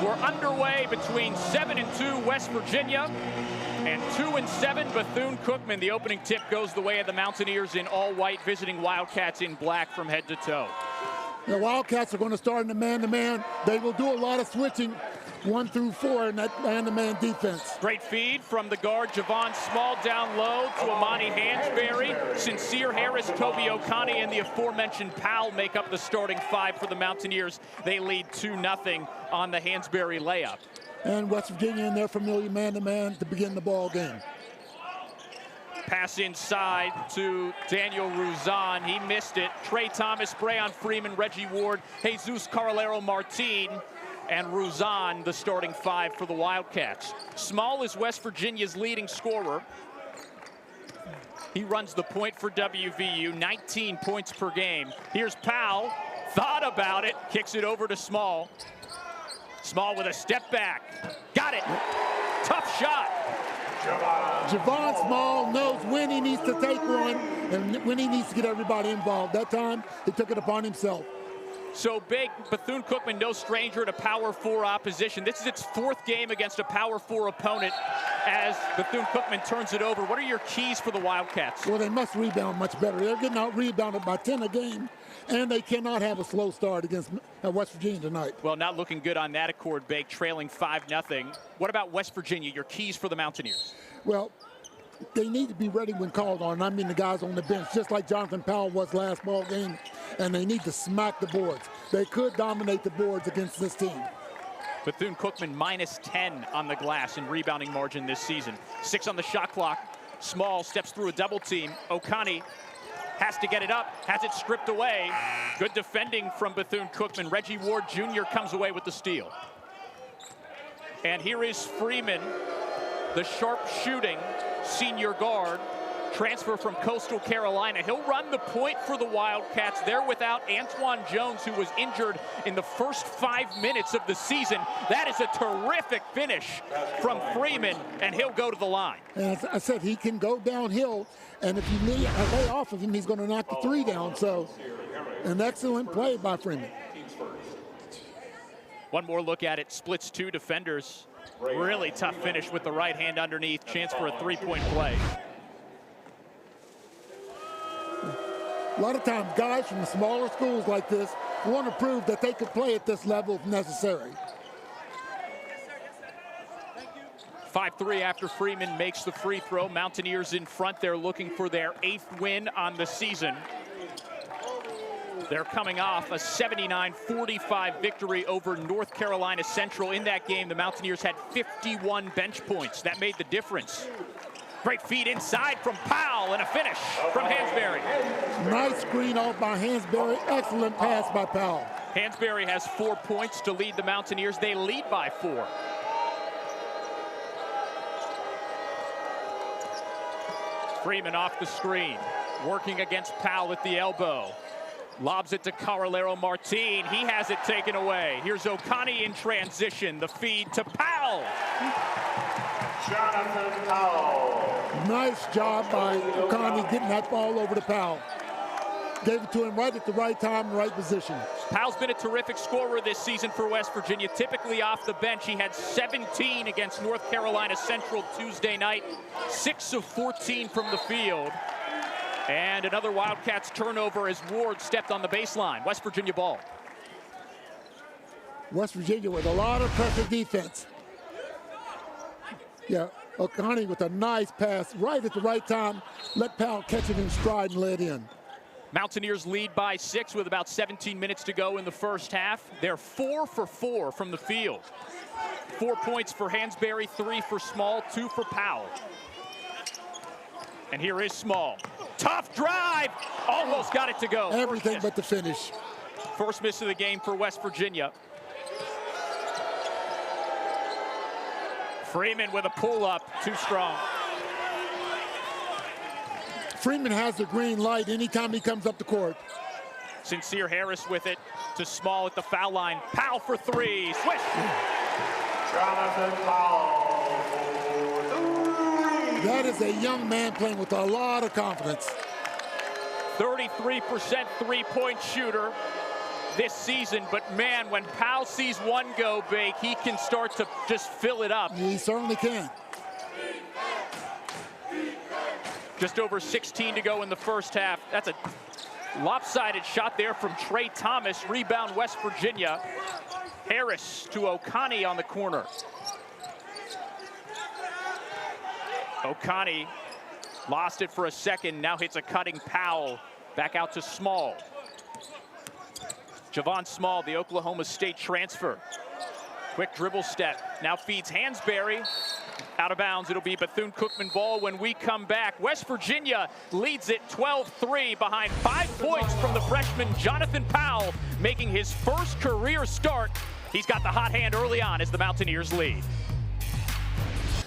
We're underway between 7-2 West Virginia and 2-7 Bethune-Cookman. The opening tip goes the way of the Mountaineers in all white, visiting Wildcats in black from head to toe. The Wildcats are going to start in the man-to-man. They will do a lot of switching 1 through 4 in that man-to-man defense. Great feed from the guard Javon Small down low to Amani Hansberry. Sencire Harris, Toby Okani, and the aforementioned Powell make up the starting 5 for the Mountaineers. They lead 2-0 on the Hansberry layup. And West Virginia in their familiar man-to-man to begin the ball game. Pass inside to Daniel Ruzan. He missed it. Trey Thomas, Brayon Freeman, Reggie Ward, Jesus Carolero Martin, and Ruzan, the starting 5 for the Wildcats. Small is West Virginia's leading scorer. He runs the point for WVU, 19 points per game. Here's Powell, thought about it, kicks it over to Small. Small with a step back. Got it. Tough shot. Javon Small knows when he needs to take one and when he needs to get everybody involved. That time, he took it upon himself. So big, Bethune-Cookman no stranger to Power 4 opposition. This is its 4th game against a Power 4 opponent as Bethune-Cookman turns it over. What are your keys for the Wildcats? Well, they must rebound much better. They're getting out-rebounded by 10 a game, and they cannot have a slow start against West Virginia tonight. Well, not looking good on that accord, Bake, trailing 5-0. What about West Virginia, your keys for the Mountaineers? Well, they need to be ready when called on. I mean the guys on the bench, just like Jonathan Powell was last ball game, and they need to smack the boards. They could dominate the boards against this team. Bethune-Cookman minus 10 on the glass in rebounding margin this season. 6 on the shot clock. Small steps through a double team. Okani has to get it up, has it stripped away. Good defending from Bethune-Cookman. Reggie Ward Jr. comes away with the steal. And here is Freeman, the sharp shooting senior guard, transfer from Coastal Carolina. He'll run the point for the Wildcats. They're without Antoine Jones, who was injured in the first 5 minutes of the season. That is a terrific finish from Freeman, and he'll go to the line. And as I said, he can go downhill, and if you lay off of him, he's going to knock the 3 down. So an excellent play by Freeman. One more look at it. Splits 2 defenders. Really tough finish with the right hand underneath. Chance for a 3-point play. A lot of times, guys from the smaller schools like this want to prove that they could play at this level if necessary. 5-3 after Freeman makes the free throw. Mountaineers in front. They're looking for their 8th win on the season. They're coming off a 79-45 victory over North Carolina Central. In that game, the Mountaineers had 51 bench points. That made the difference. Great feed inside from Powell and a finish from Hansberry. Nice screen off by Hansberry. Excellent pass by Powell. Hansberry has 4 points to lead the Mountaineers. They lead by 4. Freeman off the screen, working against Powell at the elbow. Lobs it to Carolero Martin. He has it taken away. Here's Okani in transition. The feed to Powell. Jonathan Powell. Nice job by Okani getting that ball over to Powell. Gave it to him right at the right time, right position. Powell's been a terrific scorer this season for West Virginia. Typically off the bench, he had 17 against North Carolina Central Tuesday night. 6 of 14 from the field. And another Wildcats turnover as Ward stepped on the baseline. West Virginia ball. West Virginia with a lot of pressure defense. Yeah, Okani with a nice pass right at the right time. Let Powell catch it in stride and let in. Mountaineers lead by 6 with about 17 minutes to go in the first half. They're 4 for 4 from the field. 4 points for Hansberry, 3 for Small, 2 for Powell. And here is Small. Tough drive. Almost got it to go. Everything but the finish. First miss of the game for West Virginia. Freeman with a pull-up. Too strong. Freeman has the green light anytime he comes up the court. Sencire Harris with it to Small at the foul line. Powell for 3. Swish. Jonathan Powell. That is a young man playing with a lot of confidence. 33% three-point shooter. this season, but man, when Powell sees one go, Bake, he can start to just fill it up. He certainly can. Just over 16 to go in the first half. That's a lopsided shot there from Trey Thomas. Rebound, West Virginia. Harris to Okani on the corner. Okani lost it for a second, now hits a cutting Powell. Back out to Small. Javon Small, the Oklahoma State transfer. Quick dribble step, now feeds Hansberry. Out of bounds, it'll be Bethune-Cookman ball when we come back. West Virginia leads it 12-3 behind 5 points from the freshman Jonathan Powell, making his first career start. He's got the hot hand early on as the Mountaineers lead.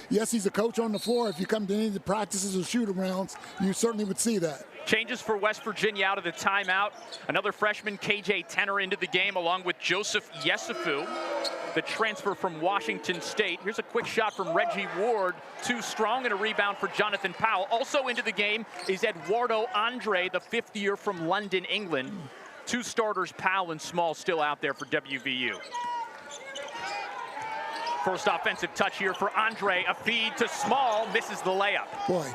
Yes, he's a coach on the floor. If you come to any of the practices or shoot-arounds, you certainly would see that. Changes for West Virginia out of the timeout. Another freshman, KJ Tenor, into the game, along with Joseph Yesufu, the transfer from Washington State. Here's a quick shot from Reggie Ward. Too strong, and a rebound for Jonathan Powell. Also into the game is Eduardo Andre, the 5th year from London, England. 2 starters, Powell and Small, still out there for WVU. First offensive touch here for Andre. A feed to Small, misses the layup. Boy,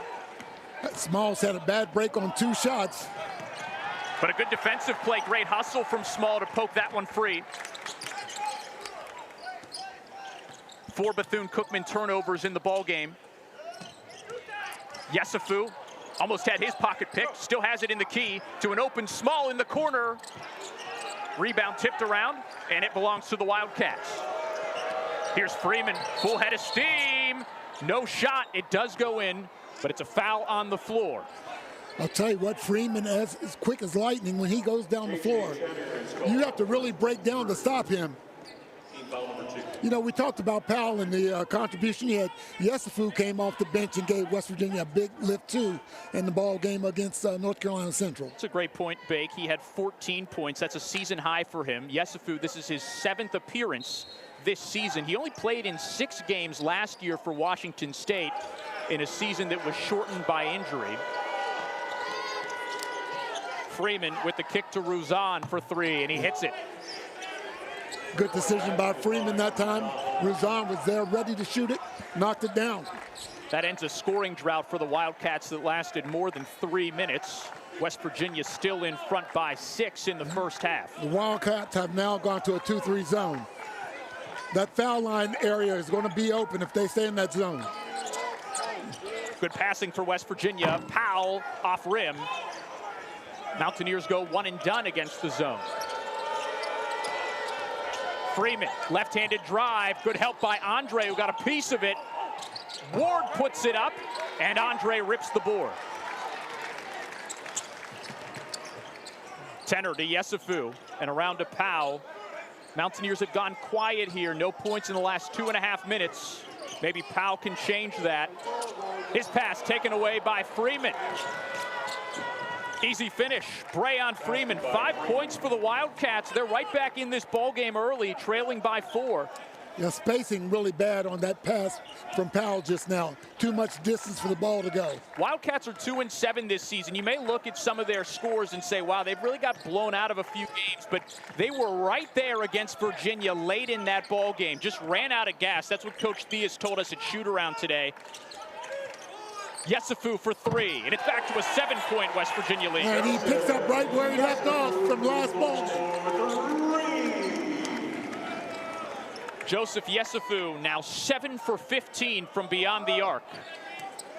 Small's had a bad break on 2 shots. But a good defensive play. Great hustle from Small to poke that one free. 4 Bethune-Cookman turnovers in the ball game. Yesufu almost had his pocket picked. Still has it in the key to an open Small in the corner. Rebound tipped around, and it belongs to the Wildcats. Here's Freeman, full head of steam. No shot, it does go in, but it's a foul on the floor. I'll tell you what, Freeman is as quick as lightning when he goes down the floor. You have to really break down to stop him. You know, we talked about Powell and the contribution he had. Yesufu came off the bench and gave West Virginia a big lift, too, in the ball game against North Carolina Central. It's a great point, Bake. He had 14 points. That's a season high for him. Yesufu, this is his 7th appearance this season. He only played in 6 games last year for Washington State in a season that was shortened by injury. Freeman with the kick to Ruzan for 3, and he hits it. Good decision by Freeman that time. Ruzan was there ready to shoot it, knocked it down. That ends a scoring drought for the Wildcats that lasted more than 3 minutes. West Virginia still in front by 6 in the first half. The Wildcats have now gone to a 2-3 zone. That foul line area is going to be open if they stay in that zone. Good passing for West Virginia. Powell off rim. Mountaineers go 1 and done against the zone. Freeman, left-handed drive. Good help by Andre, who got a piece of it. Ward puts it up, and Andre rips the board. Tenor to Yesufu, and around to Powell. Mountaineers have gone quiet here. No points in the last 2.5 minutes. Maybe Powell can change that. His pass taken away by Freeman. Easy finish. Bray on Freeman. 5 points for the Wildcats. They're right back in this ball game early, trailing by 4. Yeah, spacing really bad on that pass from Powell just now. Too much distance for the ball to go. Wildcats are 2-7 this season. You may look at some of their scores and say, wow, they've really got blown out of a few games, but they were right there against Virginia late in that ball game. Just ran out of gas. That's what Coach Theus told us at shoot-around today. Yesufu for 3, and it's back to a 7-point West Virginia lead. And he picks up right where he left off from last ball game. Joseph Yesufu now 7 for 15 from beyond the arc.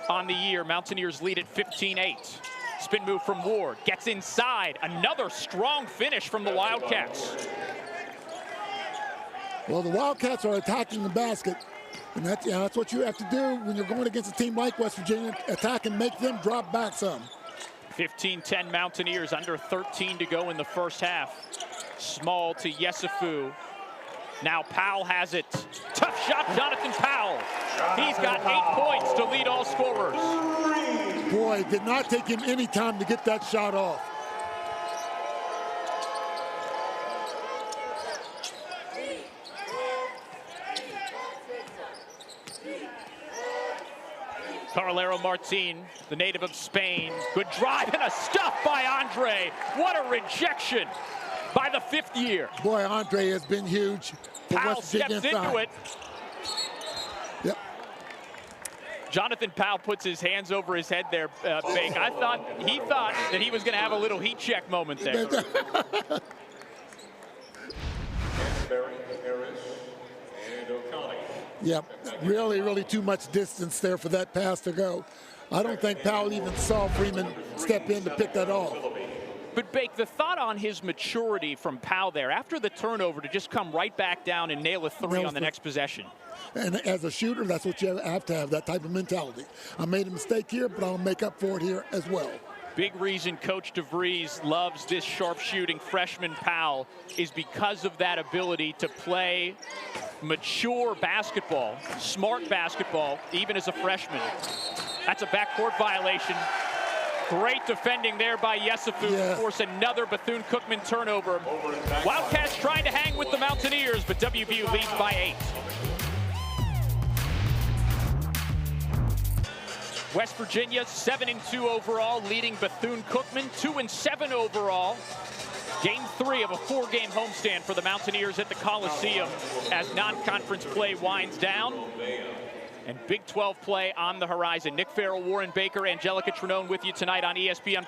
On the year, Mountaineers lead at 15-8. Spin move from Ward, gets inside. Another strong finish from the Wildcats. Well, the Wildcats are attacking the basket. And that's what you have to do when you're going against a team like West Virginia. Attack and make them drop back some. 15-10 Mountaineers, under 13 to go in the first half. Small to Yesufu. Now Powell has it. Tough shot, Jonathan Powell. He's got 8 points to lead all scorers. Boy, it did not take him any time to get that shot off. Carlero Martin, the native of Spain. Good drive and a stuff by Andre. What a rejection. by the 5th year. Boy, Andre has been huge for Powell West Virginia steps into it. Yep. Jonathan Powell puts his hands over his head there, Bake. He thought that he was going to have a little heat check moment there. Hansberry, Harris, and O'Connor. Yep, really too much distance there for that pass to go. I don't think Powell even saw Freeman step in to pick that off. But, Bake, the thought on his maturity from Powell there, after the turnover, to just come right back down and nail a 3 on the next possession. And as a shooter, that's what you have to have, that type of mentality. I made a mistake here, but I'll make up for it here as well. Big reason Coach DeVries loves this sharpshooting freshman Powell is because of that ability to play mature basketball, smart basketball, even as a freshman. That's a backcourt violation. Great defending there by Yesufu. Yeah. Of course, another Bethune-Cookman turnover. Wildcats trying to hang with the Mountaineers, but WVU leads by 8. West Virginia 7-2 overall, leading Bethune-Cookman 2-7 overall. Game 3 of a 4-game homestand for the Mountaineers at the Coliseum as non-conference play winds down. And Big 12 play on the horizon. Nick Farrell, Warren Baker, Angelica Trinone with you tonight on ESPN+.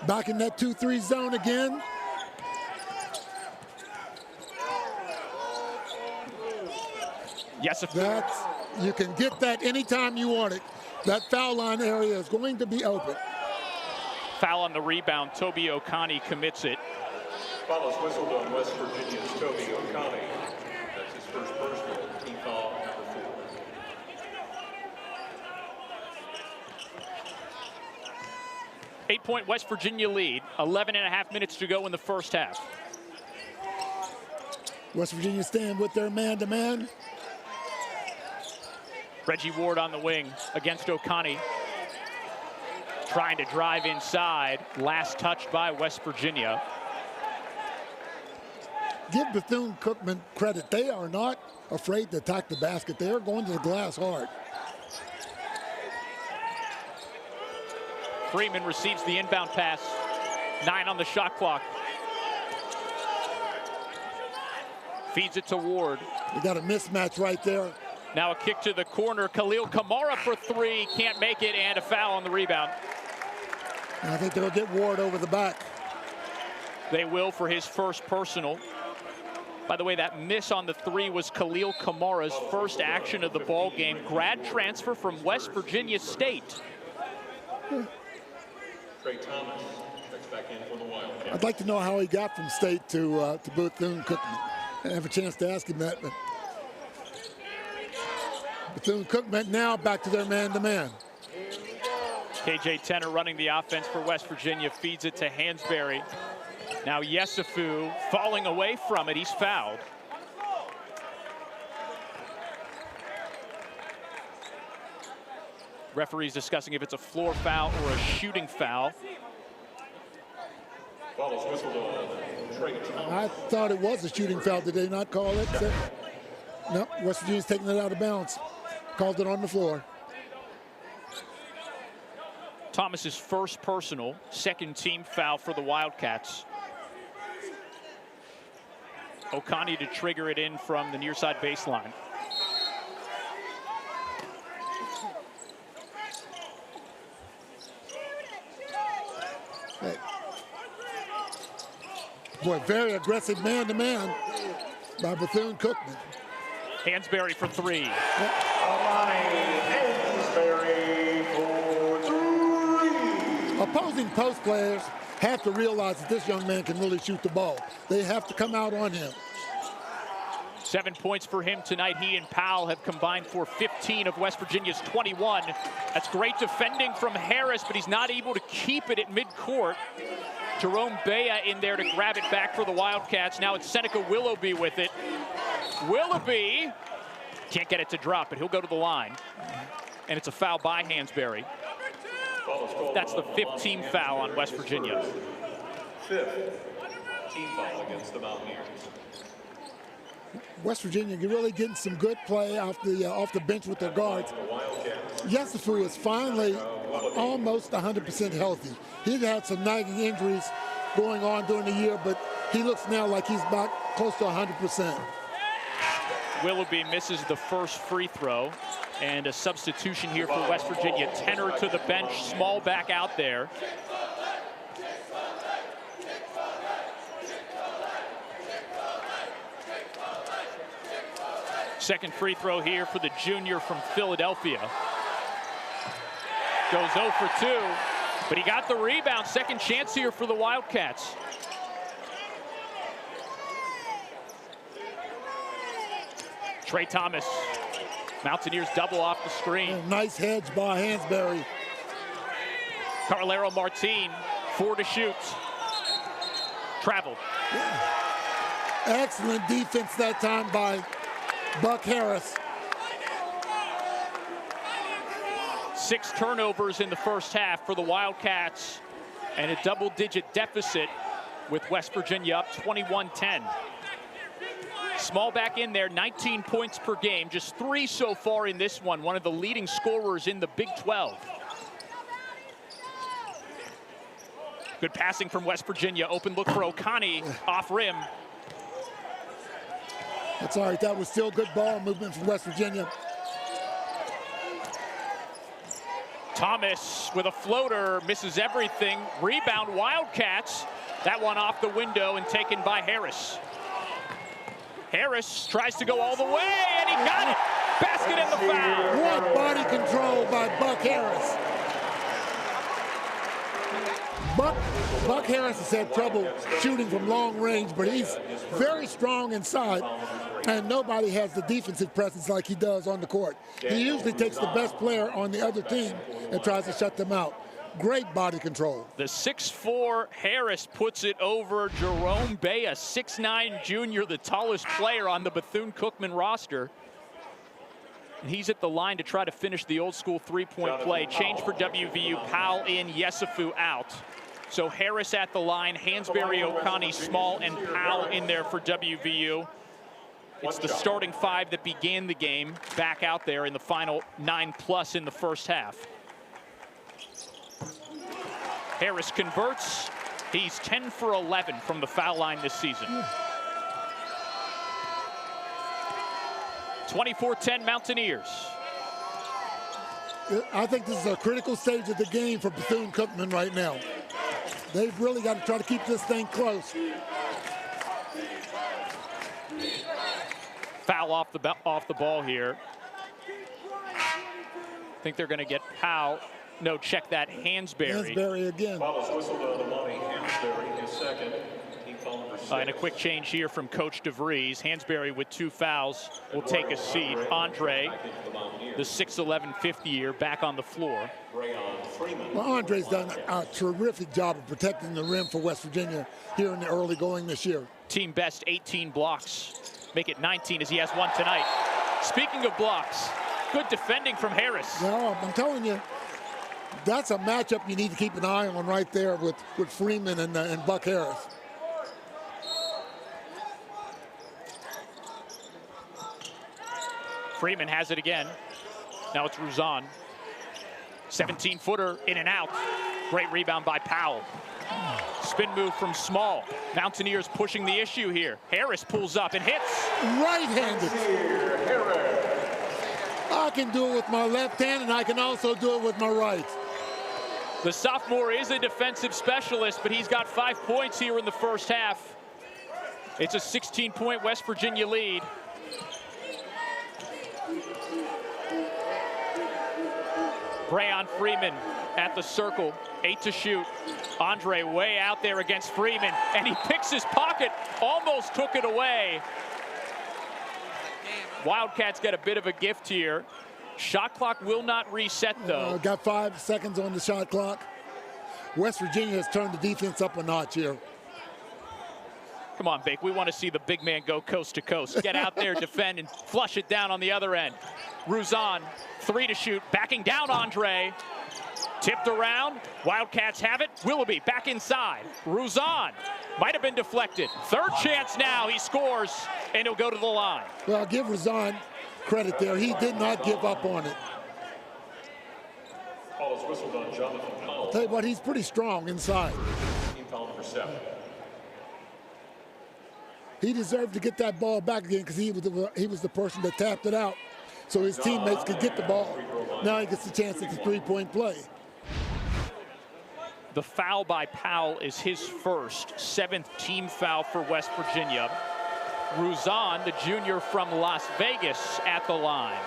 Back in that 2-3 zone again. Yes, You can get that anytime you want it. That foul line area is going to be open. Foul on the rebound. Toby O'Connor commits it. Foul is whistled on West Virginia's Toby O'Connor. That's his first personal. Team foul number 4. 8-point West Virginia lead. 11.5 minutes to go in the first half. West Virginia staying with their man-to-man. Reggie Ward on the wing against O'Connor. Trying to drive inside. Last touch by West Virginia. Give Bethune-Cookman credit. They are not afraid to attack the basket. They are going to the glass hard. Freeman receives the inbound pass. 9 on the shot clock. Feeds it to Ward. You got a mismatch right there. Now a kick to the corner. Khalil Kamara for 3. Can't make it, and a foul on the rebound. And I think they'll get Ward over the back. They will for his first personal. By the way, that miss on the 3 was Khalil Kamara's first action of the ball game. Grad transfer from West Virginia State. Trey Thomas checks back in for the Wildcats. I'd like to know how he got from State to Bethune-Cookman. I didn't have a chance to ask him that, but Bethune-Cookman now back to their man-to-man. KJ Tenner running the offense for West Virginia, feeds it to Hansberry. Now Yesufu falling away from it. He's fouled. Referees discussing if it's a floor foul or a shooting foul. Foul is whistled on Trey Thomas. I thought it was a shooting foul. Did they not call it? No, West Virginia's taking it out of bounds. Called it on the floor. Thomas's first personal, second team foul for the Wildcats. O'Connor to trigger it in from the near side baseline. Hey. Boy, very aggressive man-to-man by Bethune-Cookman. Hansberry for 3. Amani Hansberry for 3. Opposing post players have to realize that this young man can really shoot the ball. They have to come out on him. 7 points for him tonight. He and Powell have combined for 15 of West Virginia's 21. That's great defending from Harris, but he's not able to keep it at midcourt. Jerome Bea in there to grab it back for the Wildcats. Now it's Seneca Willoughby with it. Willoughby can't get it to drop, but he'll go to the line. And it's a foul by Hansberry. That's the 5th team foul on West Virginia. 5th team foul against the Mountaineers. West Virginia really getting some good play off the bench with their guards. Yesufu is finally almost 100% healthy. He'd had some nagging injuries going on during the year, but he looks now like he's back close to 100%. Willoughby misses the first free throw, and a substitution here for West Virginia. Tenor to the bench, Small back out there. Second free throw here for the junior from Philadelphia. Goes 0 for 2, but he got the rebound. Second chance here for the Wildcats. Trey Thomas. Mountaineers double off the screen. Oh, nice hedge by Hansberry. Carlero Martin, 4 to shoot. Traveled. Yeah. Excellent defense that time by Buck Harris. 6 turnovers in the first half for the Wildcats, and a double-digit deficit with West Virginia up 21-10. Small back in there, 19 points per game, just 3 so far in this one of the leading scorers in the Big 12. Good passing from West Virginia. Open look for O'Connor off rim. That's all right. That was still good ball movement from West Virginia. Thomas with a floater, misses everything. Rebound Wildcats. That one off the window and taken by Harris. Harris tries to go all the way, and he got it. Basket and the foul. What body control by Buck Harris. Buck Harris has had trouble shooting from long range, but he's very strong inside, and nobody has the defensive presence like he does on the court. He usually takes the best player on the other team and tries to shut them out. Great body control. The 6'4" Harris puts it over Jerome Bea, 6'9" junior, the tallest player on the Bethune-Cookman roster. And he's at the line to try to finish the old school three-point play. Change for WVU, Powell in, Yesufu out. So Harris at the line, Hansberry, O'Connor, Small, and Powell in there for WVU. It's the starting 5 that began the game back out there in the final 9+ in the first half. Harris converts. He's 10 for 11 from the foul line this season. 24-10 Mountaineers. I think this is a critical stage of the game for Bethune-Cookman right now. They've really got to try to keep this thing close. Foul off the ball here. I think they're going to get Powell. No, check that, Hansberry. Hansberry again. Foul is whistled on Amani Hansberry, his second. Team foul number 6. And a quick change here from Coach DeVries. Hansberry with 2 fouls will take a seat. Andre, the 6'11", 50-year, back on the floor. Well, Andre's done a terrific job of protecting the rim for West Virginia here in the early going this year. Team best 18 blocks. Make it 19 as he has one tonight. Speaking of blocks, good defending from Harris. No, I'm telling you, that's a matchup you need to keep an eye on right there with Freeman and Buck Harris. Freeman has it again. Now it's Ruzan. 17-footer in and out. Great rebound by Powell. Spin move from Small. Mountaineers pushing the issue here. Harris pulls up and hits. Right-handed. I can do it with my left hand, and I can also do it with my right. The sophomore is a defensive specialist, but he's got 5 points here in the first half. It's a 16-point West Virginia lead. Brayon Freeman at the circle, 8 to shoot. Andre way out there against Freeman, and he picks his pocket, almost took it away. Wildcats get a bit of a gift here. Shot clock will not reset, though. Got 5 seconds on the shot clock. West Virginia has turned the defense up a notch here. Come on, Bake. We want to see the big man go coast to coast. Get out there, defend, and flush it down on the other end. Ruzan, 3 to shoot, backing down Andre. Tipped around. Wildcats have it. Willoughby back inside. Ruzan might have been deflected. Third chance now. He scores, and he'll go to the line. Well, I'll give Ruzan credit there. He did not give up on it. Foul is whistled on Javon Small. Tell you what, he's pretty strong inside. Team foul number 27. He deserved to get that ball back again because he was the person that tapped it out so his teammates could get the ball. Now he gets the chance at the three-point play. The foul by Powell is his first, 7th team foul for West Virginia. Ruzan, the junior from Las Vegas, at the line.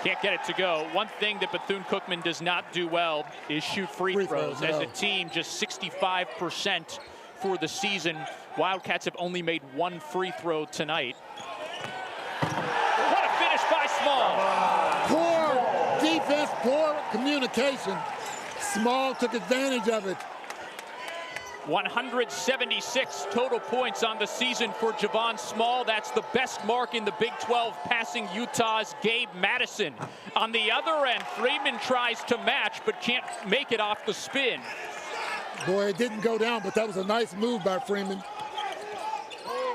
Can't get it to go. One thing that Bethune-Cookman does not do well is shoot free throws. As a team, just 65% for the season. Wildcats have only made one free throw tonight. What a finish by Small. Poor defense, poor communication. Small took advantage of it. 176 total points on the season for Javon Small. That's the best mark in the Big 12, passing Utah's Gabe Madison. On the other end, Freeman tries to match but can't make it off the spin. Boy, it didn't go down, but that was a nice move by Freeman.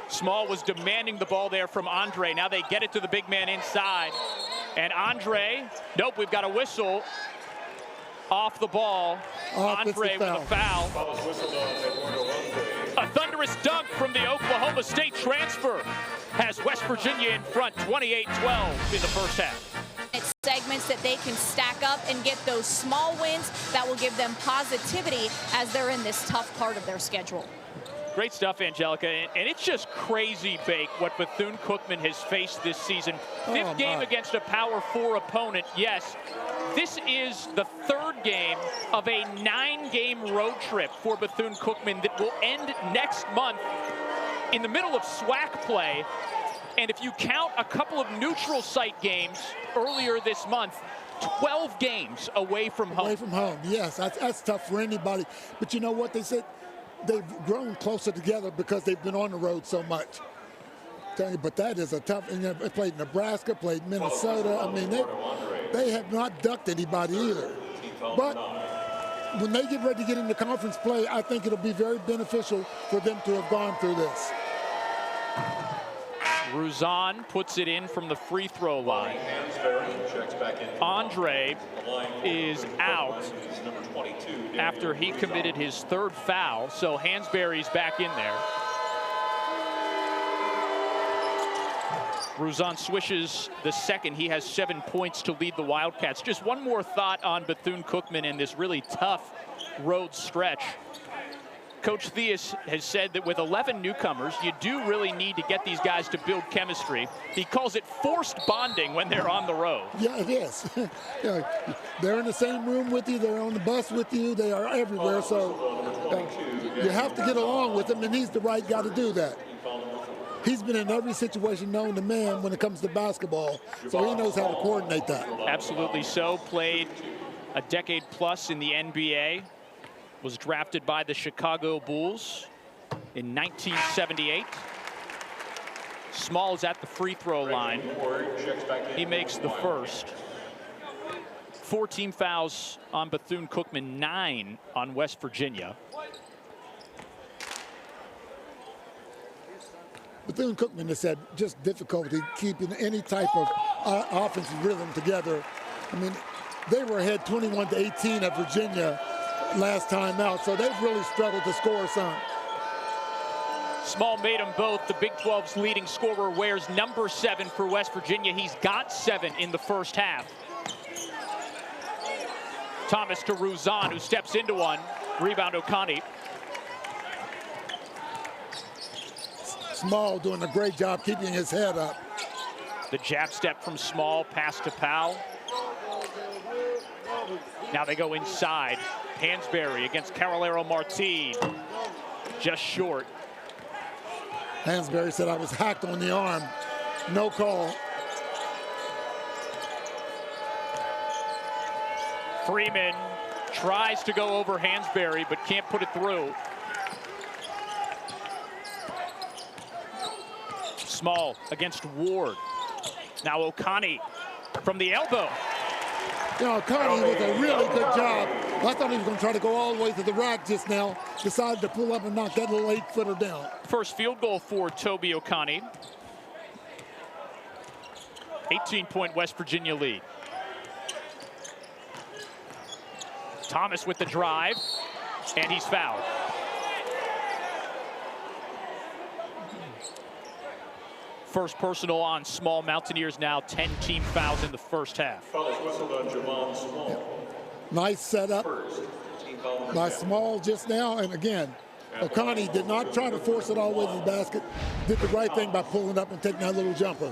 Small was demanding the ball there from Andre. Now they get it to the big man inside. And Andre, nope, we've got a whistle. Off the ball, Andre with a foul. A thunderous dunk from the Oklahoma State transfer has West Virginia in front, 28-12 in the first half. It's segments that they can stack up and get those small wins that will give them positivity as they're in this tough part of their schedule. Great stuff, Angelica, and it's just crazy, Bake, what Bethune-Cookman has faced this season. Fifth game against a Power 4 opponent, yes. This is the third game of a 9-game road trip for Bethune-Cookman that will end next month in the middle of SWAC play. And if you count a couple of neutral site games earlier this month, 12 games away from home. Away from home, yes, that's tough for anybody. But you know what they said? They've grown closer together because they've been on the road so much. But that is a tough, and they played Nebraska, played Minnesota. I mean, they have not ducked anybody either. But when they get ready to get into conference play, I think it'll be very beneficial for them to have gone through this. Ruzan puts it in from the free throw line. Andre is out after he committed his third foul, so Hansberry's back in there. Ruzan swishes the second. He has 7 points to lead the Wildcats. Just one more thought on Bethune-Cookman in this really tough road stretch. Coach Theus has said that with 11 newcomers, you do really need to get these guys to build chemistry. He calls it forced bonding when they're on the road. Yeah, it is. Yeah, they're in the same room with you. They're on the bus with you. They are everywhere. So you have to get along with him, and he's the right guy to do that. He's been in every situation known to man when it comes to basketball, so he knows how to coordinate that. Absolutely so. Played a decade plus in the NBA. Was drafted by the Chicago Bulls in 1978. Small is at the free throw line. He makes the first. 4 team fouls on Bethune-Cookman, 9 on West Virginia. Bethune-Cookman has had just difficulty keeping any type of offensive rhythm together. I mean, they were ahead 21-18 at Virginia last time out, so they've really struggled to score some. Small made them both. The Big 12's leading scorer wears number 7 for West Virginia. He's got 7 in the first half. Thomas to Ruzan, who steps into one. Rebound Okani. Small doing a great job keeping his head up. The jab step from Small, pass to Powell. Now they go inside. Hansberry against Carolero Martin. Just short. Hansberry said, I was hacked on the arm. No call. Freeman tries to go over Hansberry, but can't put it through. Small against Ward. Now Okani from the elbow. You know, Okani with a really good job. I thought he was going to try to go all the way to the rack just now. Decided to pull up and knock that little 8-footer down. First field goal for Toby Okani. 18-point West Virginia lead. Thomas with the drive. And he's fouled. First personal on Small. Mountaineers now 10 team fouls in the first half. Foul is whistled on Javon Small. Nice setup by Small just now. And again, O'Connor did not try to force it all the way to the basket. Did the right thing by pulling up and taking that little jumper.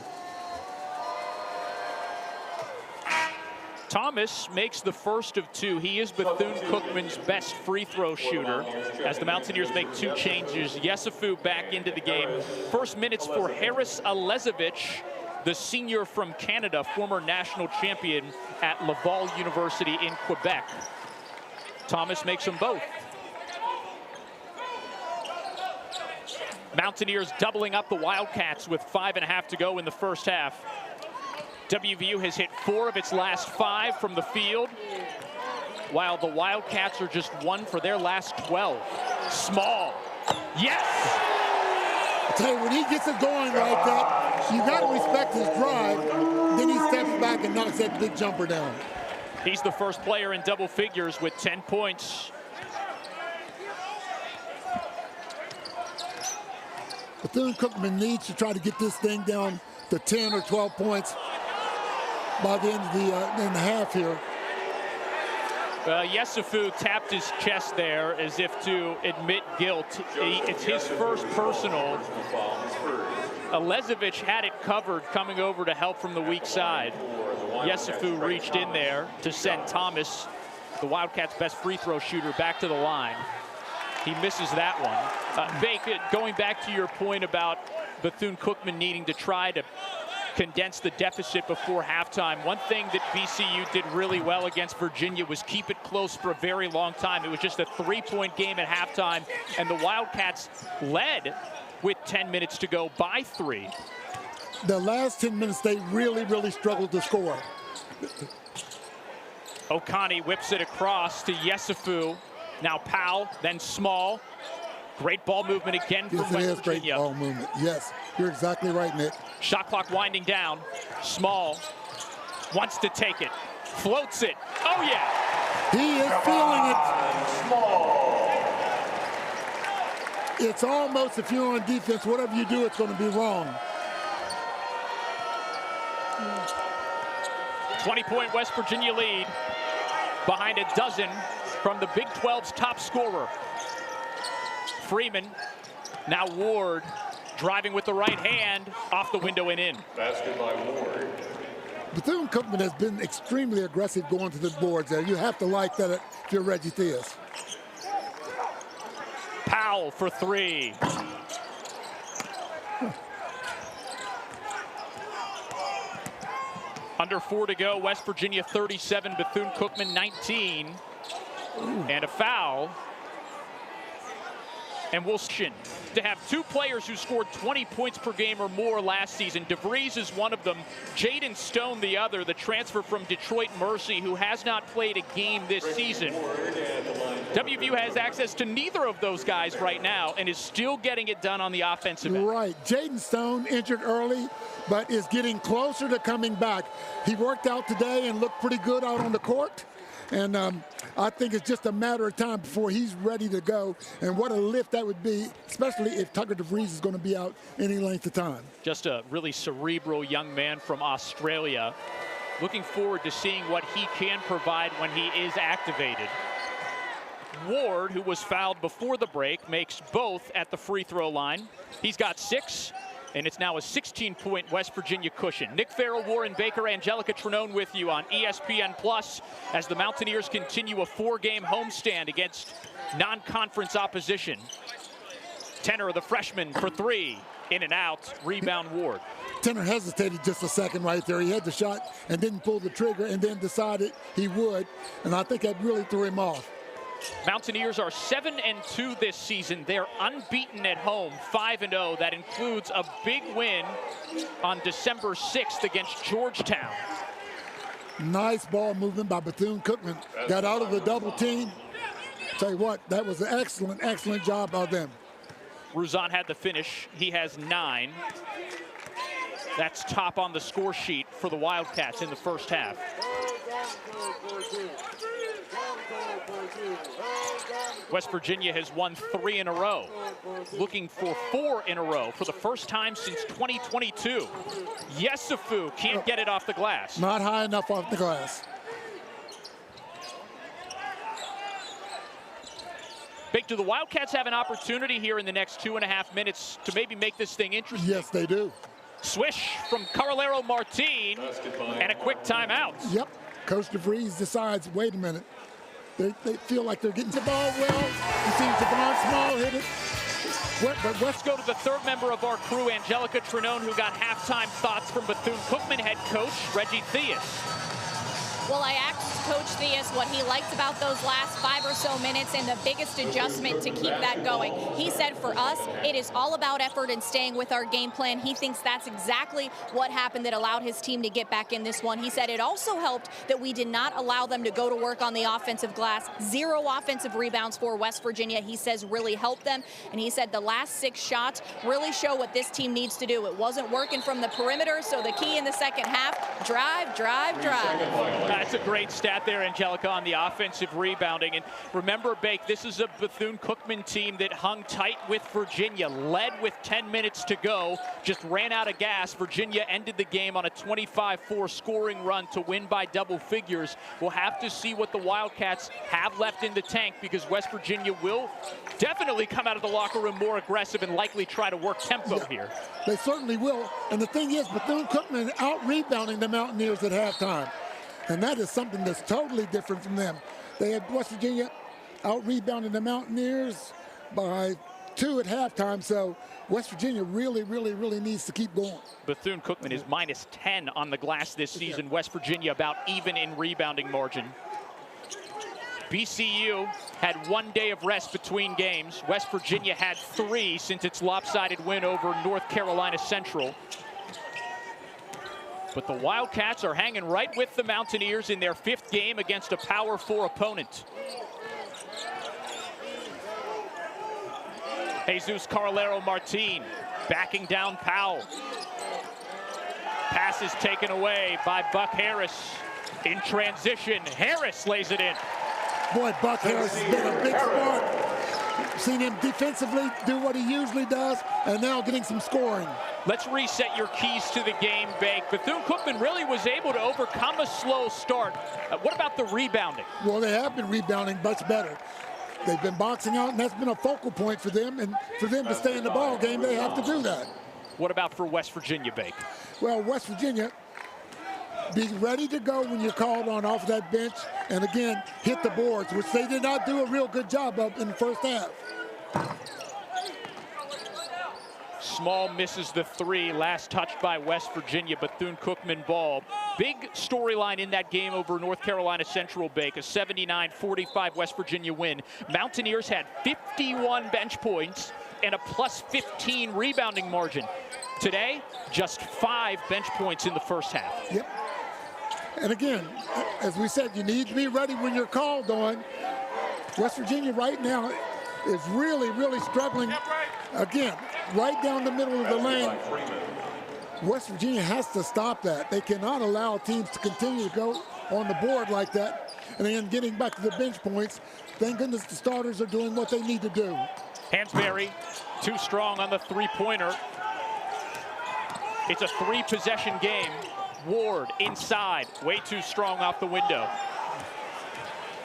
Thomas makes the first of two. He is Bethune-Cookman's best free throw shooter as the Mountaineers make two changes. Yesufu back into the game. First minutes for Harris Alezevich, the senior from Canada, former national champion at Laval University in Quebec. Thomas makes them both. Mountaineers doubling up the Wildcats with 5.5 to go in the first half. WVU has hit 4 of its last 5 from the field, while the Wildcats are just 1 for their last 12. Small, yes! I tell you, when he gets it going like that, you got to respect his drive. Then he steps back and knocks that big jumper down. He's the first player in double figures with 10 points. Bethune-Cookman needs to try to get this thing down to 10 or 12 points by the end of the half here. Yesufu tapped his chest there as if to admit guilt. It's his first personal. Alezevich had it covered coming over to help from the weak side. Yesufu reached in there to send Thomas, the Wildcats' best free throw shooter, back to the line. He misses that one. Bake, going back to your point about Bethune-Cookman needing to try to condense the deficit before halftime. One thing that BCU did really well against Virginia was keep it close for a very long time. It was just a 3-point game at halftime, and the Wildcats led with 10 minutes to go by 3. The last 10 minutes, they really, really struggled to score. O'Connor whips it across to Yesufu. Now Powell, then Small. Great ball movement again from West Virginia. Great ball movement. Yes, you're exactly right, Nick. Shot clock winding down. Small wants to take it. Floats it. Oh, yeah. He is feeling it. It's almost, if you're on defense, whatever you do, it's going to be wrong. 20-point West Virginia lead behind a dozen from the Big 12's top scorer. Freeman, now Ward, driving with the right hand, off the window and in. Basket by Ward. Bethune-Cookman has been extremely aggressive going to the boards there. You have to like that if you're Reggie Theus. Powell for 3. Under 4 to go, West Virginia 37, Bethune-Cookman 19. And a foul. And we'll to have 2 players who scored 20 points per game or more last season. DeVries is one of them. Jaden Stone the other, the transfer from Detroit Mercy, who has not played a game this season. WVU has access to neither of those guys right now and is still getting it done on the offensive end. Right. Jaden Stone injured early, but is getting closer to coming back. He worked out today and looked pretty good out on the court. And I think it's just a matter of time before he's ready to go. And what a lift that would be, especially if Tucker DeVries is going to be out any length of time. Just a really cerebral young man from Australia. Looking forward to seeing what he can provide when he is activated. Ward, who was fouled before the break, makes both at the free throw line. He's got 6. And it's now a 16-point West Virginia cushion. Nick Farrell, Warren Baker, Angelica Trenone with you on ESPN Plus as the Mountaineers continue a 4-game homestand against non-conference opposition. Tenor, the freshman, for 3. In and out. Rebound Ward. Tenor hesitated just a second right there. He had the shot and didn't pull the trigger and then decided he would. And I think that really threw him off. Mountaineers are 7-2 this season. They're unbeaten at home, 5-0. That includes a big win on December 6th against Georgetown. Nice ball movement by Bethune-Cookman. Got out of the double team. Tell you what, that was an excellent, excellent job by them. Ruzan had the finish. He has 9. That's top on the score sheet for the Wildcats in the first half. West Virginia has won 3 in a row, looking for 4 in a row for the first time since 2022. Yesufu can't get it off the glass. Not high enough off the glass. Bake, do the Wildcats have an opportunity here in the next 2.5 minutes to maybe make this thing interesting? Yes, they do. Swish from Carolero Martin and a quick timeout. Yep. Coach DeVries decides, wait a minute. They feel like they're getting the ball well. You see Javon Small hit it. But Let's go to the third member of our crew, Angelica Trinone, who got halftime thoughts from Bethune-Cookman head coach Reggie Theus. Well, I asked Coach Theus what he liked about those last 5 or so minutes and the biggest adjustment to keep that going. He said for us, it is all about effort and staying with our game plan. He thinks that's exactly what happened that allowed his team to get back in this one. He said it also helped that we did not allow them to go to work on the offensive glass. 0 offensive rebounds for West Virginia, he says, really helped them. And he said the last 6 shots really show what this team needs to do. It wasn't working from the perimeter, so the key in the second half, drive, drive, drive. That's a great stat there, Angelica, on the offensive rebounding. And remember, Bake, this is a Bethune-Cookman team that hung tight with Virginia, led with 10 minutes to go, just ran out of gas. Virginia ended the game on a 25-4 scoring run to win by double figures. We'll have to see what the Wildcats have left in the tank, because West Virginia will definitely come out of the locker room more aggressive and likely try to work tempo here. They certainly will. And the thing is, Bethune-Cookman out-rebounding the Mountaineers at halftime. And that is something that's totally different from them. They had West Virginia out-rebounding the Mountaineers by 2 at halftime, so West Virginia really, really, really needs to keep going. Bethune-Cookman is -10 on the glass this season. West Virginia about even in rebounding margin. BCU had 1 day of rest between games. West Virginia had 3 since its lopsided win over North Carolina Central. But the Wildcats are hanging right with the Mountaineers in their 5th game against a Power 4 opponent. Jesus Carolero Martin backing down Powell. Pass is taken away by Buck Harris. In transition, Harris lays it in. Boy, Buck Harris has been a big spark. Seen him defensively do what he usually does, and now getting some scoring. Let's reset your keys to the game, Bake. Bethune-Cookman really was able to overcome a slow start. What about the rebounding? Well, they have been rebounding much better. They've been boxing out, and that's been a focal point for them. And for them to stay in the ball game, they have to do that. What about for West Virginia, Bake? Well, West Virginia, be ready to go when you're called on off that bench, and again, hit the boards, which they did not do a real good job of in the first half. Small misses the 3, last touched by West Virginia. Bethune-Cookman ball. Big storyline in that game over North Carolina Central, Bake, a 79-45 West Virginia win. Mountaineers had 51 bench points and a +15 rebounding margin. Today, just 5 bench points in the first half. Yep. And again, as we said, you need to be ready when you're called on. West Virginia right now is really, really struggling. Again, right down the middle of the lane. West Virginia has to stop that. They cannot allow teams to continue to go on the board like that. And then getting back to the bench points, thank goodness the starters are doing what they need to do. Hansberry, too strong on the 3-pointer. It's a 3-possession game. Ward inside, way too strong off the window.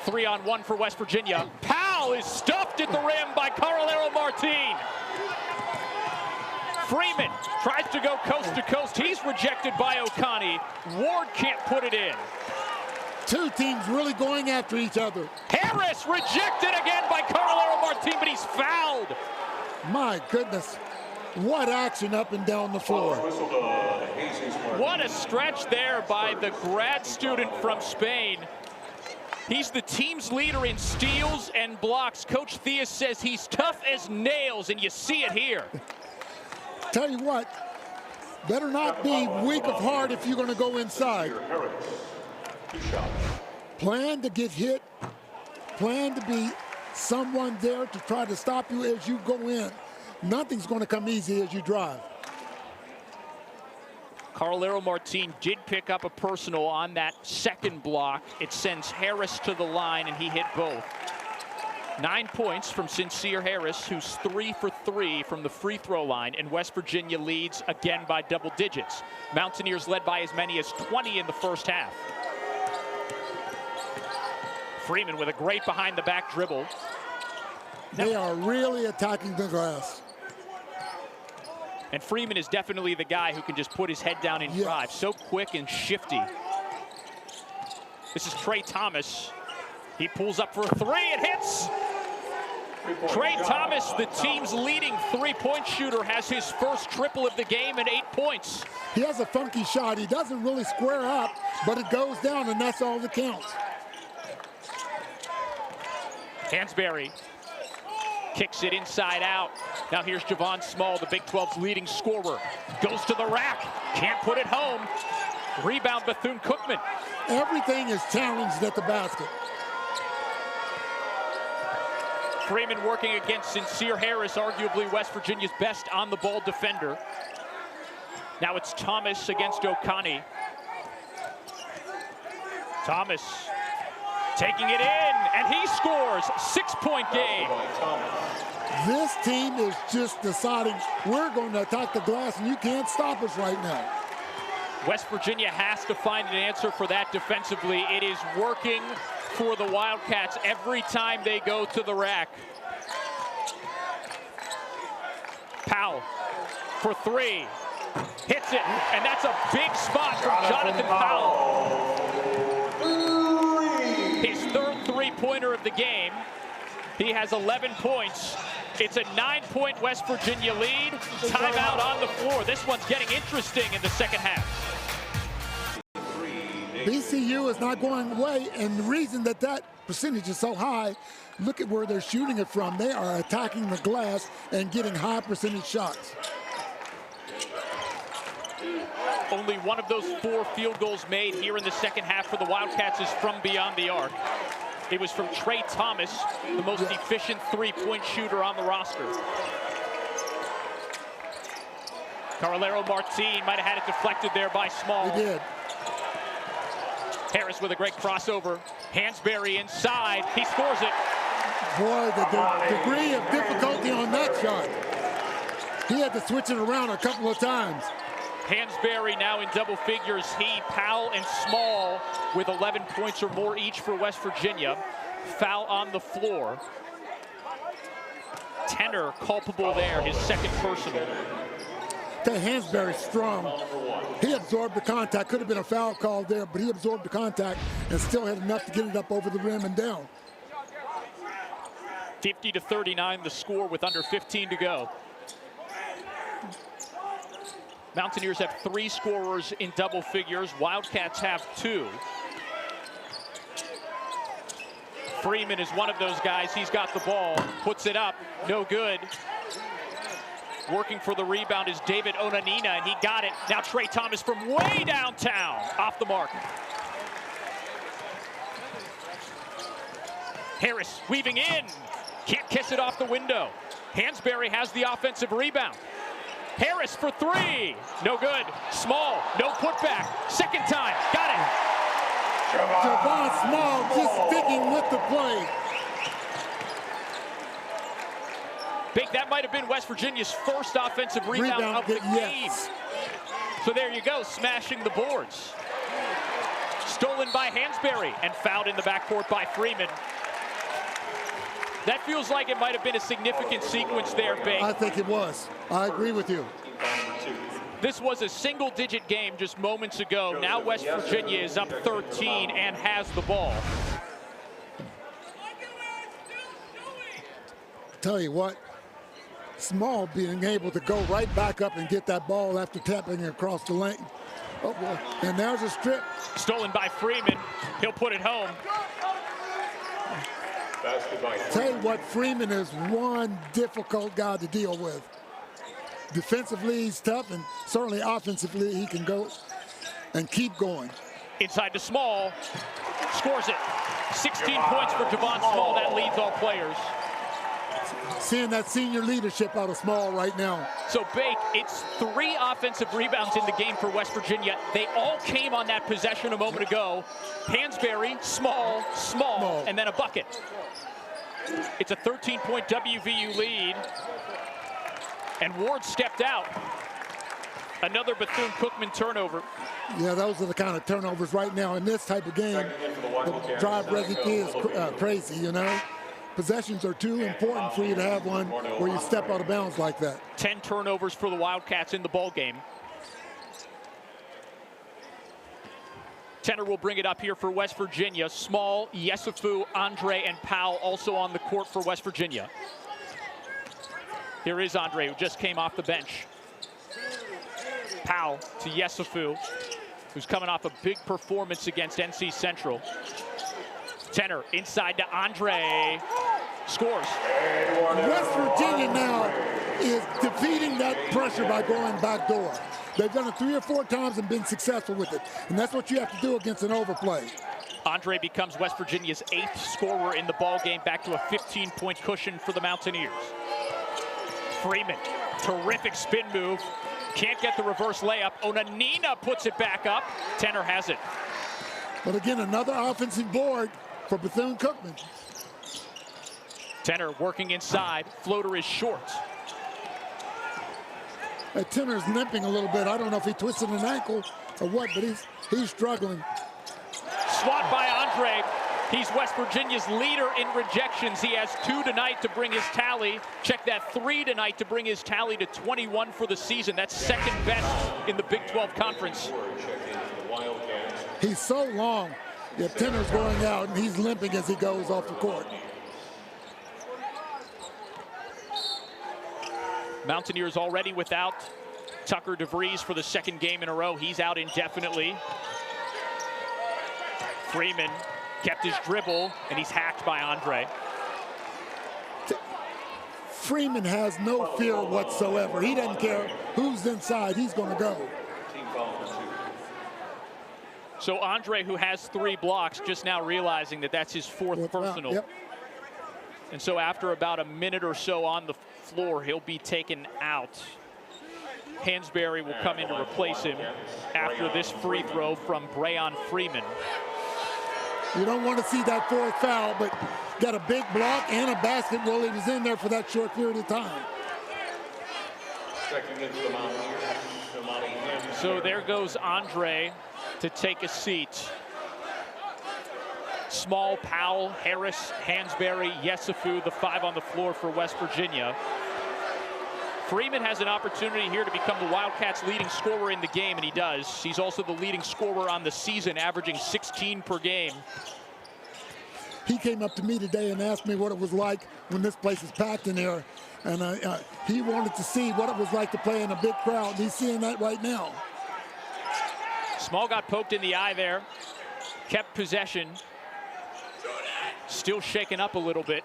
3-on-1 for West Virginia. Powell is stuffed at the rim by Carolero Martin. Freeman tries to go coast to coast. He's rejected by O'Connor. Ward can't put it in. Two teams really going after each other. Harris rejected again by Carolero Martin, but he's fouled. My goodness. What action up and down the floor. What a stretch there by the grad student from Spain. He's the team's leader in steals and blocks. Coach Theus says he's tough as nails, and you see it here. Tell you what, better not be weak of heart if you're going to go inside. Plan to get hit. Plan to be someone there to try to stop you as you go in. Nothing's going to come easy as you drive. Carolero Martin did pick up a personal on that second block. It sends Harris to the line, and he hit both. 9 points from Sencire Harris, who's 3 for 3 from the free throw line, and West Virginia leads again by double digits. Mountaineers led by as many as 20 in the first half. Freeman with a great behind the back dribble. They are really attacking the glass. And Freeman is definitely the guy who can just put his head down and drive. So quick and shifty. This is Trey Thomas. He pulls up for a three and hits. Trey Thomas, the team's leading three-point shooter, has his first triple of the game and 8 points. He has a funky shot. He doesn't really square up, but it goes down, and that's all that counts. Hansberry kicks it inside out. Now here's Javon Small, the Big 12's leading scorer. Goes to the rack, can't put it home. Rebound Bethune-Cookman. Everything is challenged at the basket. Freeman working against Sencire Harris, arguably West Virginia's best on-the-ball defender. Now it's Thomas against O'Connor. Thomas taking it in, and he scores. 6-point game. This team is just deciding we're going to attack the glass, and you can't stop us right now. West Virginia has to find an answer for that defensively. It is working for the Wildcats every time they go to the rack. Powell for three. Hits it, and that's a big spot from Jonathan Powell. His third three-pointer of the game. He has 11 points. It's a 9-point West Virginia lead. Timeout on the floor. This one's getting interesting in the second half. BCU is not going away, and the reason that percentage is so high, look at where they're shooting it from. They are attacking the glass and getting high percentage shots. Only one of those 4 field goals made here in the second half for the Wildcats is from beyond the arc. It was from Trey Thomas, the most efficient three-point shooter on the roster. Carolero Martin might have had it deflected there by Small. He did. Harris with a great crossover. Hansberry inside. He scores it. Boy, the degree of difficulty on that shot. He had to switch it around a couple of times. Hansberry now in double figures. He, Powell, and Small with 11 points or more each for West Virginia. Foul on the floor. Tenor culpable there, his second personal. That Hansberry strong. He absorbed the contact. Could have been a foul call there, but he absorbed the contact and still had enough to get it up over the rim and down. 50-39 the score with under 15 to go. Mountaineers have 3 scorers in double figures. Wildcats have 2. Freeman is one of those guys. He's got the ball, puts it up, no good. Working for the rebound is David Onanina, and he got it. Now Trey Thomas from way downtown, off the mark. Harris weaving in, can't kiss it off the window. Hansberry has the offensive rebound. Harris for 3, no good. Small, no putback. Second time, got it. Javon Small just sticking with the play. Big, that might have been West Virginia's first offensive rebound of the game. So there you go, smashing the boards. Stolen by Hansberry and fouled in the backcourt by Freeman. That feels like it might have been a significant sequence there, Big. I think it was. I agree with you. This was a single-digit game just moments ago. Now West Virginia is up 13 and has the ball. Tell you what, Small being able to go right back up and get that ball after tapping it across the lane. Oh boy, and there's a strip. Stolen by Freeman. He'll put it home. Tell you what, Freeman is one difficult guy to deal with. Defensively, he's tough, and certainly offensively, he can go and keep going. Inside to Small, scores it. 16 points for Javon Small, that leads all players. Seeing that senior leadership out of Small right now. So, Bake, it's 3 offensive rebounds in the game for West Virginia. They all came on that possession a moment ago. Hansberry, Small, and then a bucket. It's a 13-point WVU lead. And Ward stepped out. Another Bethune-Cookman turnover. Yeah, those are the kind of turnovers right now in this type of game. The drive breaking is crazy, you know. Possessions are too important for you to have one where you step out of bounds like that. 10 turnovers for the Wildcats in the ball game. Tenor will bring it up here for West Virginia. Small, Yesufu, Andre, and Powell also on the court for West Virginia. Here is Andre, who just came off the bench. Powell to Yesufu, who's coming off a big performance against NC Central. Tenor inside to Andre, scores. West Virginia now is defeating that pressure by going back door. They've done it 3 or 4 times and been successful with it. And that's what you have to do against an overplay. Andre becomes West Virginia's 8th scorer in the ball game, back to a 15-point cushion for the Mountaineers. Freeman, terrific spin move. Can't get the reverse layup. Onanina puts it back up. Tenor has it. But again, another offensive board for Bethune-Cookman. Tenor working inside. Floater is short. Tenor's limping a little bit. I don't know if he twisted an ankle or what, but he's struggling. Swat by Andre. He's West Virginia's leader in rejections. He has 2 tonight to bring his tally. Check that, 3 tonight to bring his tally to 21 for the season. That's second best in the Big 12 Conference. He's so long. Yeah, Tenor's going out, and he's limping as he goes off the court. Mountaineers already without Tucker DeVries for the 2nd game in a row. He's out indefinitely. Freeman kept his dribble, and he's hacked by Andre. Freeman has no fear whatsoever. He doesn't care who's inside. He's going to go. So Andre, who has 3 blocks, just now realizing that that's his 4th personal. Yep. And so after about a minute or so on the floor, he'll be taken out. Hansberry will come in to replace him after this free throw from Brayon Freeman. You don't want to see that 4th foul, but got a big block and a basket while he was in there for that short period of time. So there goes Andre to take a seat. Small, Powell, Harris, Hansberry, Yesufu, the 5 on the floor for West Virginia. Freeman has an opportunity here to become the Wildcats' leading scorer in the game, and he does. He's also the leading scorer on the season, averaging 16 per game. He came up to me today and asked me what it was like when this place is packed in here, and he wanted to see what it was like to play in a big crowd. He's seeing that right now. Small got poked in the eye there, kept possession. Still shaken up a little bit.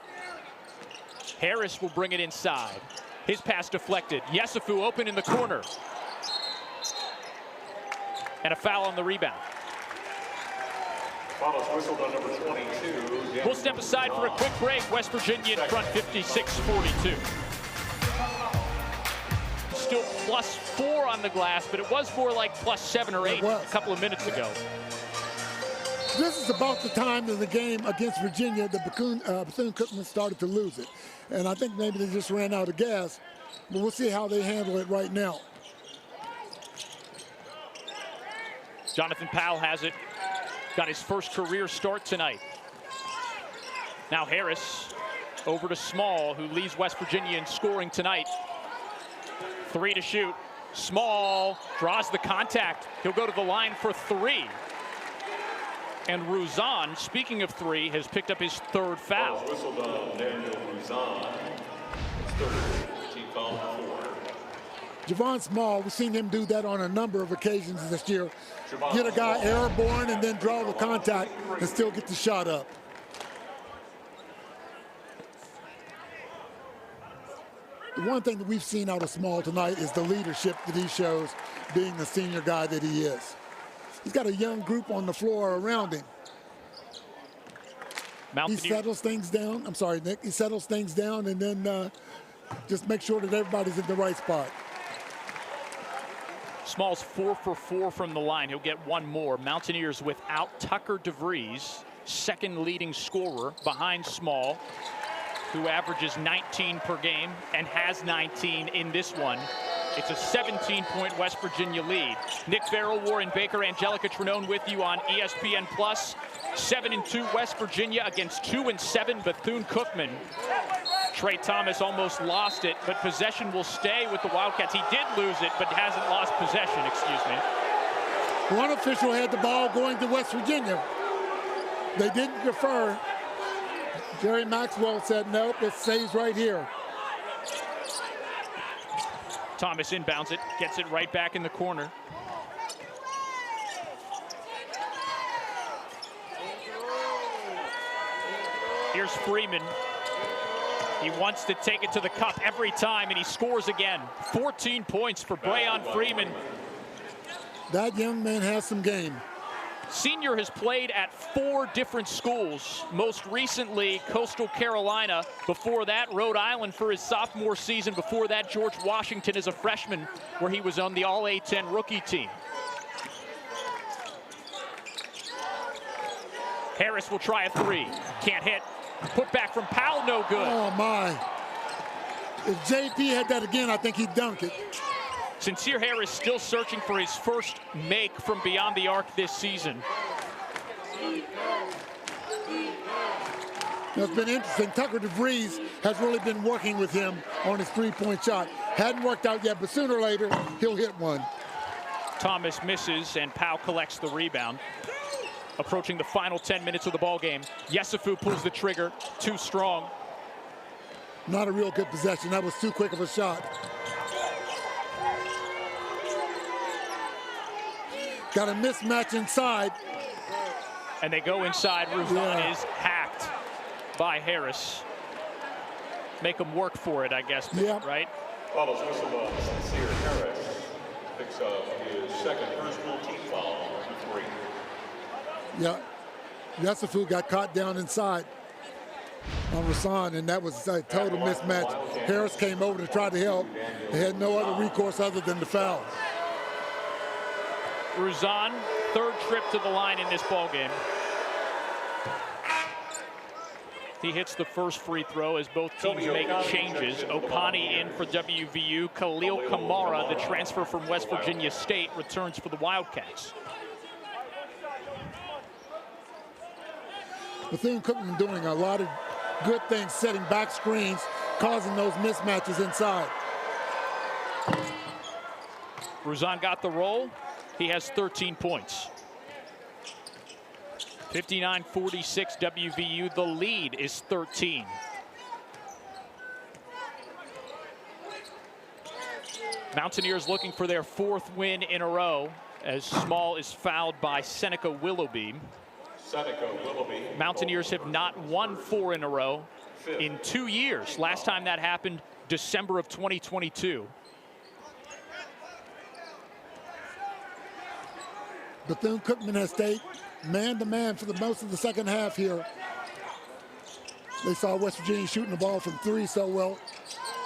Harris will bring it inside. His pass deflected. Yesufu open in the corner. And a foul on the rebound. We'll step aside for a quick break. West Virginia in front 56-42. Still +4 on the glass, but it was more like +7 or 8 a couple of minutes ago. This is about the time of the game against Virginia that Bethune-Cookman started to lose it. And I think maybe they just ran out of gas. But we'll see how they handle it right now. Jonathan Powell has it. Got his first career start tonight. Now Harris over to Small, who leads West Virginia in scoring tonight. 3 to shoot. Small draws the contact. He'll go to the line for 3. And Ruzan, speaking of 3, has picked up his 3rd foul. Javon Small, we've seen him do that on a number of occasions this year. Get a guy airborne and then draw the contact and still get the shot up. The one thing that we've seen out of Small tonight is the leadership that he shows, being the senior guy that he is. He's got a young group on the floor around him. He settles things down. I'm sorry, Nick. He settles things down and then just make sure that everybody's in the right spot. Small's 4 for 4 from the line. He'll get 1 more. Mountaineers without Tucker DeVries, 2nd leading scorer behind Small. who averages 19 per game and has 19 in this one. It's a 17-point West Virginia lead. Nick Farrell, Warren Baker, Angelica Trinone with you on ESPN+. 7-2 West Virginia against 2-7 Bethune-Cookman. Trey Thomas almost lost it, but possession will stay with the Wildcats. He did lose it, but hasn't lost possession, excuse me. One official had the ball going to West Virginia. They didn't defer. Jerry Maxwell said, nope, it stays right here. Thomas inbounds it, gets it right back in the corner. Here's Freeman. He wants to take it to the cup every time, and he scores again. 14 points for Breon Freeman. That young man has some game. Senior has played at 4 different schools, most recently Coastal Carolina. Before that, Rhode Island for his sophomore season. Before that, George Washington as a freshman, where he was on the All-A-10 rookie team. Harris will try a 3. Can't hit. Put back from Powell, no good. Oh, my. If JP had that again, I think he'd dunk it. Sencire Harris still searching for his first make from beyond the arc this season. It's been interesting. Tucker DeVries has really been working with him on his three-point shot. Hadn't worked out yet, but sooner or later, he'll hit one. Thomas misses, and Powell collects the rebound. Approaching the final 10 minutes of the ball game. Yesufu pulls the trigger, too strong. Not a real good possession. That was too quick of a shot. Got a mismatch inside. And they go inside. Ruzan is hacked by Harris. Make him work for it, I guess, yep. Right? Follows whistle on Sencire Harris. Picks up his second personal team foul, number 3. Yeah, Yesufu got caught down inside on Rasan, and that was a total mismatch. Harris came over to try to help. They had no other recourse other than the foul. Ruzan, 3rd trip to the line in this ball game. He hits the first free throw as both teams make changes. Okani in for WVU. Khalil Kamara, the transfer from West Virginia State, returns for the Wildcats. Bethune-Cookman doing a lot of good things, setting back screens, causing those mismatches inside. Ruzan got the roll. He has 13 points. 59-46 WVU. The lead is 13. Mountaineers looking for their 4th win in a row as Small is fouled by Seneca Willoughby. Mountaineers have not won 4 in a row in 2 years. Last time that happened, December of 2022. Bethune-Cookman has stayed man-to-man for the most of the second half here. They saw West Virginia shooting the ball from 3 so well,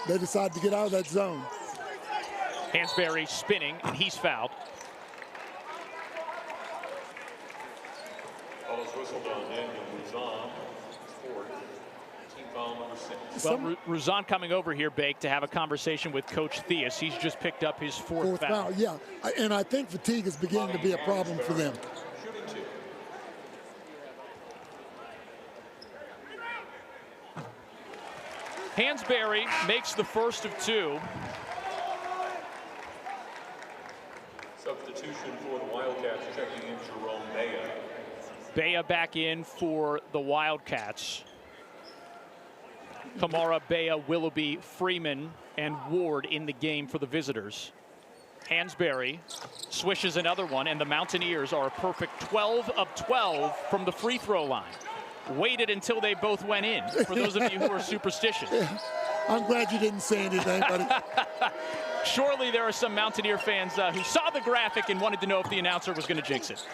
they decided to get out of that zone. Hansberry spinning, and he's fouled. Well, Ruzan coming over here, Bake, to have a conversation with Coach Theus. He's just picked up his 4th foul. Yeah, and I think fatigue is beginning to be a problem for them. Hansberry makes the first of 2. Substitution for the Wildcats, checking in Jerome Bea. Bea back in for the Wildcats. Kamara, Bea, Willoughby, Freeman, and Ward in the game for the visitors. Hansberry swishes another one, and the Mountaineers are a perfect 12 of 12 from the free throw line. Waited until they both went in, for those of you who are superstitious. Yeah. I'm glad you didn't say anything, buddy. Surely there are some Mountaineer fans who saw the graphic and wanted to know if the announcer was going to jinx it.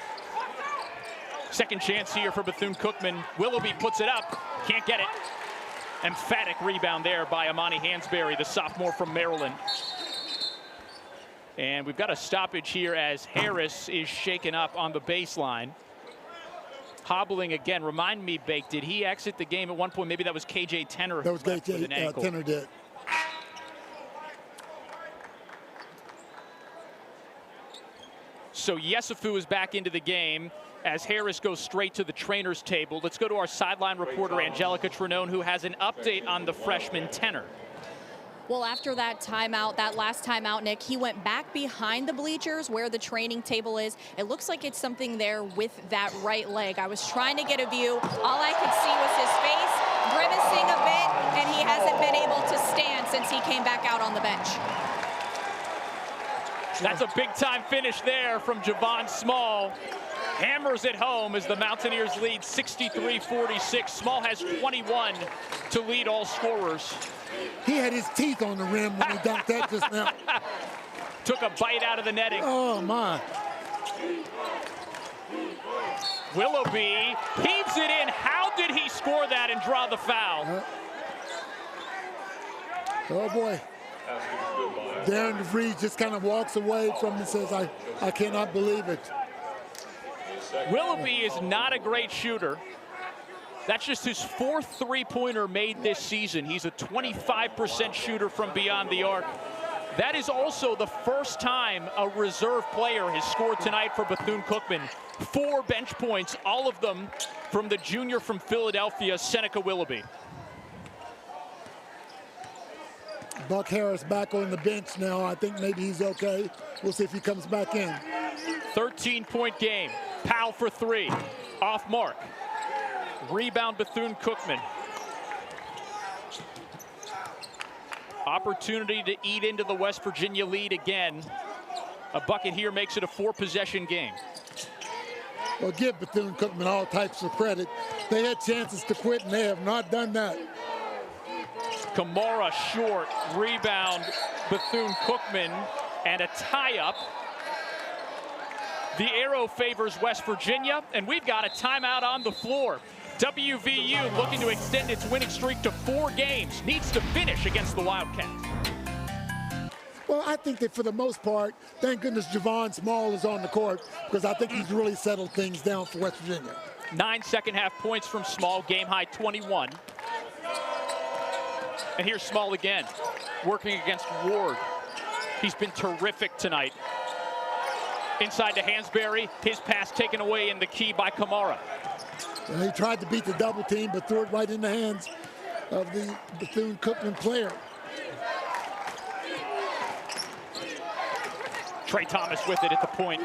Second chance here for Bethune-Cookman. Willoughby puts it up, can't get it. Emphatic rebound there by Amani Hansberry, the sophomore from Maryland. And we've got a stoppage here as Harris is shaken up on the baseline. hobbling again. Remind me, Bake, did he exit the game at one point? Maybe that was KJ Tenor. That was KJ Tenor did. So Yesufu is back into the game as Harris goes straight to the trainer's table. Let's go to our sideline reporter, Angelica Trinone, who has an update on the freshman Tenor. Well, after that timeout, that last timeout, Nick, he went back behind the bleachers where the training table is. It looks like it's something there with that right leg. I was trying to get a view. All I could see was his face grimacing a bit, and he hasn't been able to stand since he came back out on the bench. That's a big-time finish there from Javon Small. Hammers it home as the Mountaineers lead 63-46. Small has 21 to lead all scorers. He had his teeth on the rim when he dunked that just now. Took a bite out of the netting. Oh, my. Willoughby heaves it in. How did he score that and draw the foul? Oh, boy. Darren DeVries just kind of walks away from it and says, I cannot believe it. Willoughby is not a great shooter. That's just his fourth three-pointer made this season. He's a 25% shooter from beyond the arc. That is also the first time a reserve player has scored tonight for Bethune-Cookman. 4 bench points, all of them from the junior from Philadelphia, Seneca Willoughby. Buck Harris back on the bench now. I think maybe he's okay. We'll see if he comes back in. 13-point game. Powell for 3. Off mark. Rebound Bethune-Cookman. Opportunity to eat into the West Virginia lead again. A bucket here makes it a 4-possession game. Well, give Bethune-Cookman all types of credit. They had chances to quit, and they have not done that. Kamara short. Rebound Bethune-Cookman. And a tie-up. The arrow favors West Virginia, and we've got a timeout on the floor. WVU looking to extend its winning streak to 4 games. Needs to finish against the Wildcats. Well, I think that for the most part, thank goodness Javon Small is on the court, because I think he's really settled things down for West Virginia. 9 second-half points from Small, game-high 21. And here's Small again, working against Ward. He's been terrific tonight. Inside to Hansberry, his pass taken away in the key by Kamara. He tried to beat the double team, but threw it right in the hands of the Bethune-Cookman player. Trey Thomas with it at the point.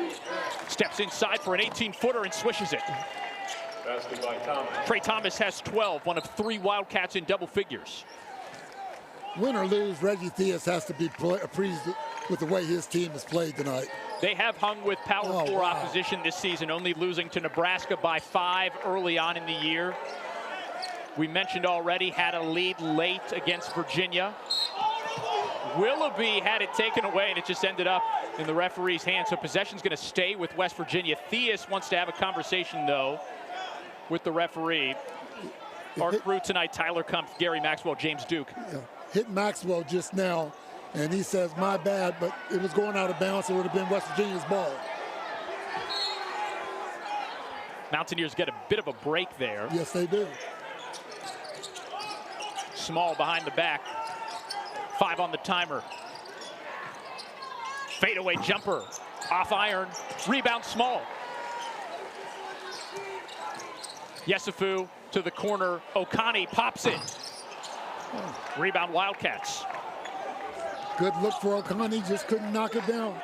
Steps inside for an 18-footer and swishes it. Basket by Thomas. Trey Thomas has 12, one of 3 Wildcats in double figures. Win or lose, Reggie Theus has to be pleased with the way his team has played tonight. They have hung with Power 4 opposition this season, only losing to Nebraska by 5 early on in the year. We mentioned already, had a lead late against Virginia. Willoughby had it taken away, and it just ended up in the referee's hands. So possession's going to stay with West Virginia. Theus wants to have a conversation, though, with the referee. Our crew tonight, Tyler Kumpf, Gary Maxwell, James Duke. Yeah. Hit Maxwell just now, and he says, my bad, but it was going out of bounds. It would have been West Virginia's ball. Mountaineers get a bit of a break there. Yes, they do. Small behind the back. 5 on the timer. Fadeaway jumper. Off iron. Rebound Small. Yesufu to the corner. Okani pops it. Rebound Wildcats. Good look for Okani, just couldn't knock it down.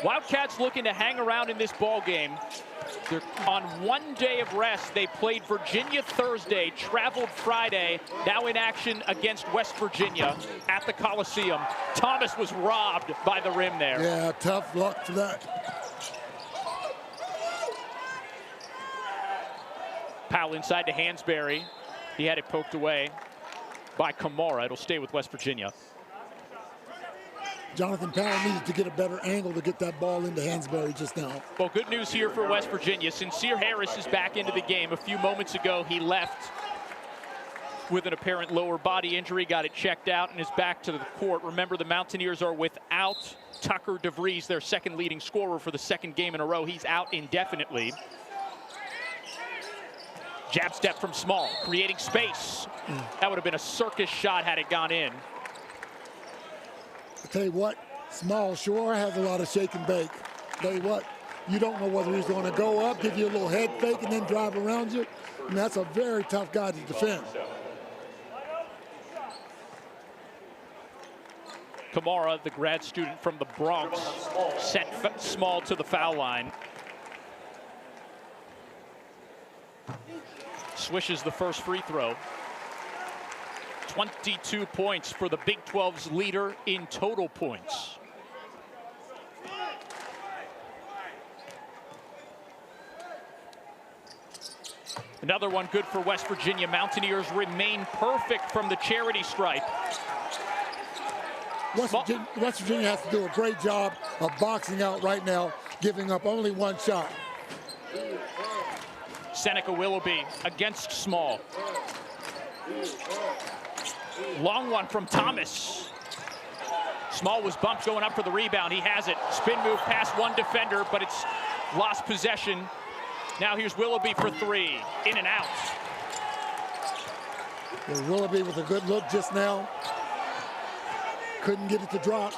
Wildcats looking to hang around in this ball game. They're on 1 day of rest. They played Virginia Thursday, traveled Friday, now in action against West Virginia at the Coliseum. Thomas was robbed by the rim there. Yeah, tough luck for that. Powell inside to Hansberry. He had it poked away by Kamara. It'll stay with West Virginia. Jonathan Powell needed to get a better angle to get that ball into Hansberry just now. Well, good news here for West Virginia. Sencire Harris is back into the game. A few moments ago, he left with an apparent lower body injury, got it checked out and is back to the court. Remember, the Mountaineers are without Tucker DeVries, their second leading scorer for the second game in a row. He's out indefinitely. Jab step from Small, creating space. That would have been a circus shot had it gone in. I tell you what, Small sure has a lot of shake and bake. Tell you what, you don't know whether he's going to go up, give you a little head fake, and then drive around you. And that's a very tough guy to defend. Kamara, the grad student from the Bronx, sent Small to the foul line. Swishes the first free throw. 22 points for the Big 12's leader in total points. Another one good for West Virginia. Mountaineers remain perfect from the charity stripe. West Virginia has to do a great job of boxing out right now, giving up only one shot. Seneca Willoughby against Small. Long one from Thomas. Small was bumped going up for the rebound. He has it. Spin move past one defender, but it's lost possession. Now here's Willoughby for three. In and out. Well, Willoughby with a good look just now. Couldn't get it to drop.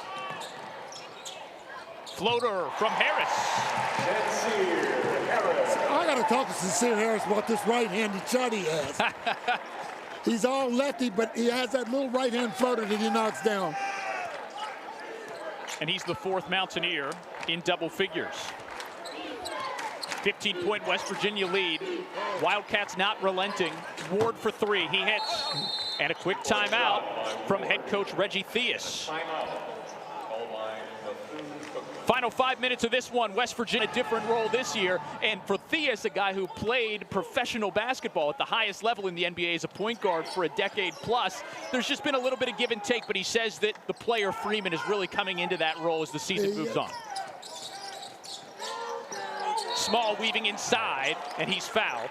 Floater from Harris. I got to talk to Sencire Harris about this right-handed shot he has. He's all lefty, but he has that little right-hand floater that he knocks down. And he's the fourth Mountaineer in double figures. 15-point West Virginia lead. Wildcats not relenting. Ward for three. He hits. And a quick timeout from head coach Reggie Theus. Final 5 minutes of this one. West Virginia, a different role this year. And for Theus, a guy who played professional basketball at the highest level in the NBA as a point guard for a decade plus, there's just been a little bit of give and take, but he says that the player Freeman is really coming into that role as the season moves on. Small weaving inside, and he's fouled.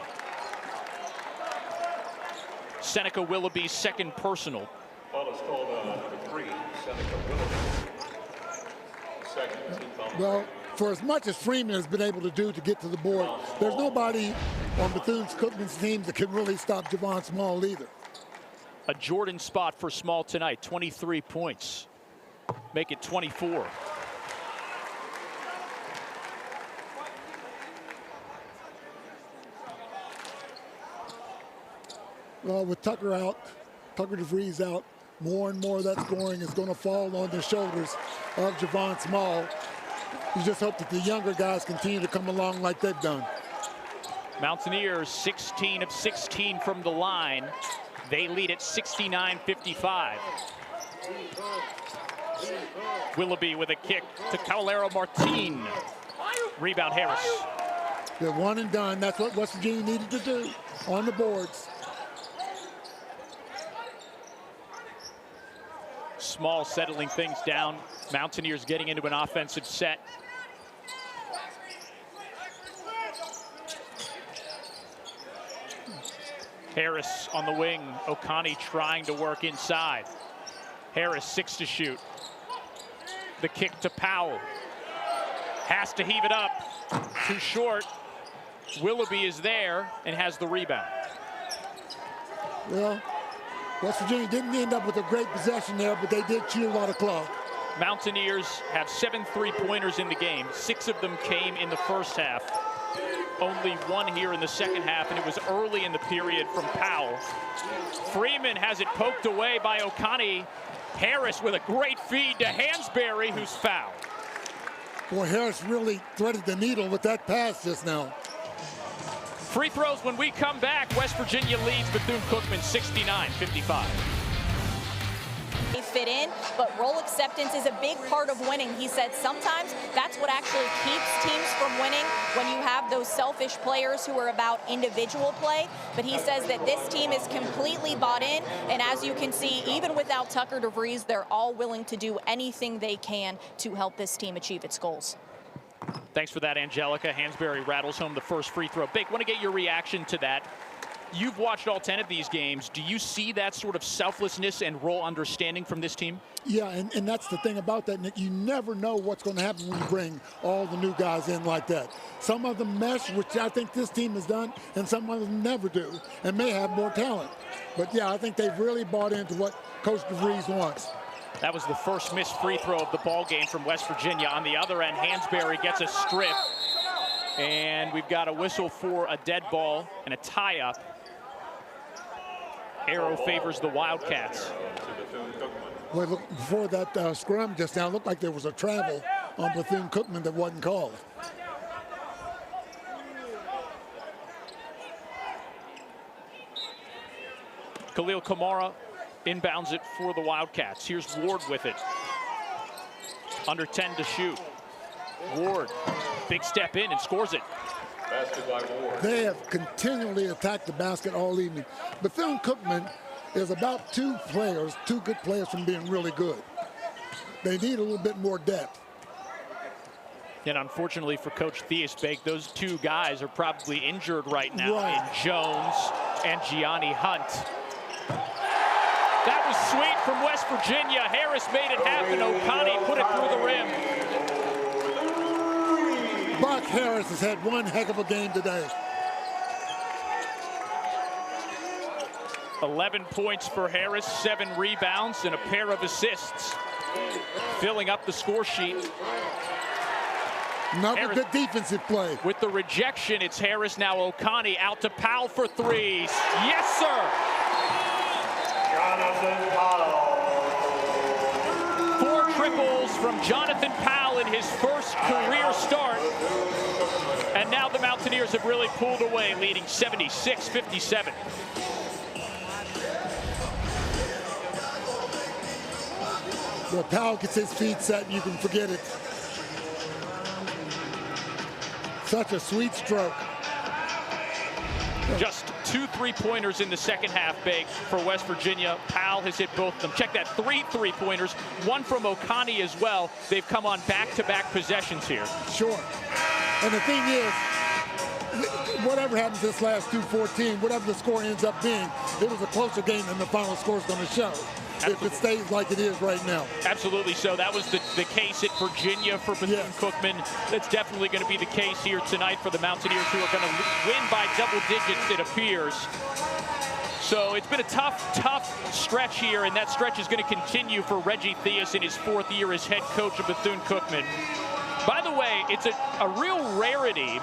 Seneca Willoughby's second personal. Foul is called number 3, Seneca Willoughby. Second team foul. Well, for as much as Freeman has been able to do to get to the board, there's nobody on Bethune-Cookman's team that can really stop Javon Small either. A Jordan spot for Small tonight, 23 points. Make it 24. Well, with Tucker out, Tucker DeVries out, more and more of that scoring is going to fall on the shoulders of Javon Small. You just hope that the younger guys continue to come along like they've done. Mountaineers 16 of 16 from the line. They lead at 69-55. Willoughby with a kick to Caballero Martin. Rebound Harris. They're one and done. That's what West Virginia needed to do on the boards. Small settling things down. Mountaineers getting into an offensive set. Harris on the wing. Okani trying to work inside. Harris 6 to shoot. The kick to Powell. Has to heave it up. Too short. Willoughby is there and has the rebound. Well, West Virginia didn't end up with a great possession there, but they did chew a lot of clock. Mountaineers have 7 3-pointers in the game. 6 of them came in the first half. Only 1 here in the second half, and it was early in the period from Powell. Freeman has it poked away by Okani. Harris with a great feed to Hansberry, who's fouled. Boy, Harris really threaded the needle with that pass just now. Free throws when we come back. West Virginia leads Bethune-Cookman 69-55. They fit in, but role acceptance is a big part of winning. He said sometimes that's what actually keeps teams from winning, when you have those selfish players who are about individual play. But he says that this team is completely bought in, and as you can see, even without Tucker DeVries, they're all willing to do anything they can to help this team achieve its goals. Thanks for that, Angelica. Hansberry rattles home the first free throw. Big, want to get your reaction to that. You've watched all 10 of these games. Do you see that sort of selflessness and role understanding from this team? Yeah, and that's the thing about that, Nick. You never know what's going to happen when you bring all the new guys in like that. Some of them mesh, which I think this team has done, and some of them never do, and may have more talent. But, yeah, I think they've really bought into what Coach DeVries wants. That was the first missed free throw of the ball game from West Virginia. On the other end, Hansberry gets a strip. And we've got a whistle for a dead ball and a tie-up. Arrow favors the Wildcats. Well, look, before that scrum just now, looked like there was a travel on Bethune-Cookman that wasn't called. Khalil Kamara inbounds it for the Wildcats. Here's Ward with it. Under 10 to shoot. Ward, big step in and scores it. Basket by Ward. They have continually attacked the basket all evening. Bethune-Cookman is about two good players from being really good. They need a little bit more depth. And unfortunately for Coach Theisbake, those two guys are probably injured right now in Jones and Gianni Hunt. That was sweet from West Virginia. Harris made it happen. O'Connor put it through the rim. Buck Harris has had one heck of a game today. 11 points for Harris, 7 rebounds, and a pair of assists. Filling up the score sheet. Another good defensive play. With the rejection, it's Harris, now O'Connor out to Powell for threes. Yes, sir! Jonathan Powell. 4 triples from Jonathan Powell in his first career start. And now the Mountaineers have really pulled away, leading 76-57. Well, Powell gets his feet set, and you can forget it. Such a sweet stroke. Just 2 3-pointers in the second half, Bake, for West Virginia. Powell has hit both of them. Check that, 3 3-pointers, 1 from O'Connor as well. They've come on back-to-back possessions here. Sure. And the thing is, whatever happens this last 2-14, whatever the score ends up being, it was a closer game than the final score is going to show. Absolutely. If it stays like it is right now. Absolutely so. That was the case at Virginia for Bethune-Cookman. That's definitely going to be the case here tonight for the Mountaineers, who are going to win by double digits, it appears. So it's been a tough stretch here, and that stretch is going to continue for Reggie Theus in his 4th year as head coach of Bethune-Cookman. By the way, it's a real rarity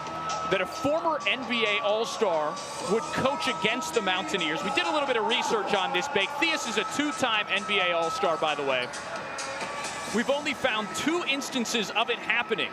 that a former NBA All-Star would coach against the Mountaineers. We did a little bit of research on this, Bake. Theus is a 2-time NBA All-Star, by the way. We've only found 2 instances of it happening.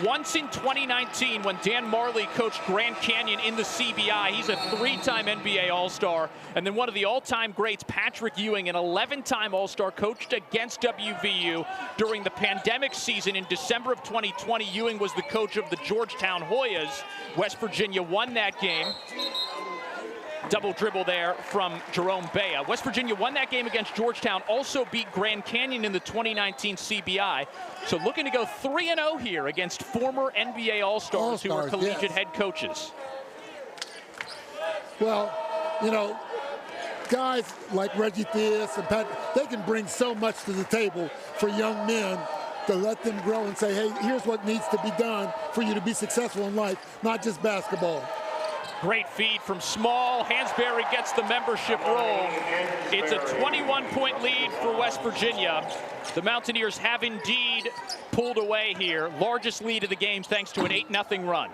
Once in 2019, when Dan Marley coached Grand Canyon in the CBI. He's a 3-time NBA All-Star. And then one of the all-time greats, Patrick Ewing, an 11-time All-Star, coached against WVU during the pandemic season in December of 2020. Ewing was the coach of the Georgetown Hoyas. West Virginia won that game. Double dribble there from Jerome Bea. West Virginia won that game against Georgetown, also beat Grand Canyon in the 2019 CBI. So looking to go 3-0 here against former NBA All-Stars who are collegiate head coaches. Well, you know, guys like Reggie Theus and Pat, they can bring so much to the table for young men to let them grow and say, hey, here's what needs to be done for you to be successful in life, not just basketball. Great feed from Small. Hansberry gets the membership roll. It's a 21-point lead for West Virginia. The Mountaineers have indeed pulled away here. Largest lead of the game thanks to an 8-0 run.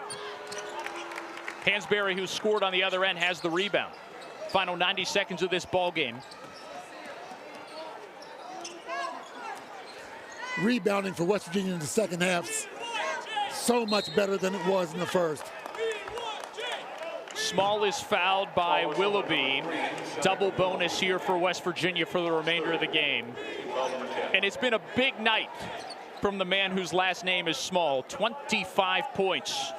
Hansberry, who scored on the other end, has the rebound. Final 90 seconds of this ball game. Rebounding for West Virginia in the second half, so much better than it was in the first. Small is fouled by Willoughby. Double bonus here for West Virginia for the remainder of the game. And it's been a big night from the man whose last name is Small. 25 points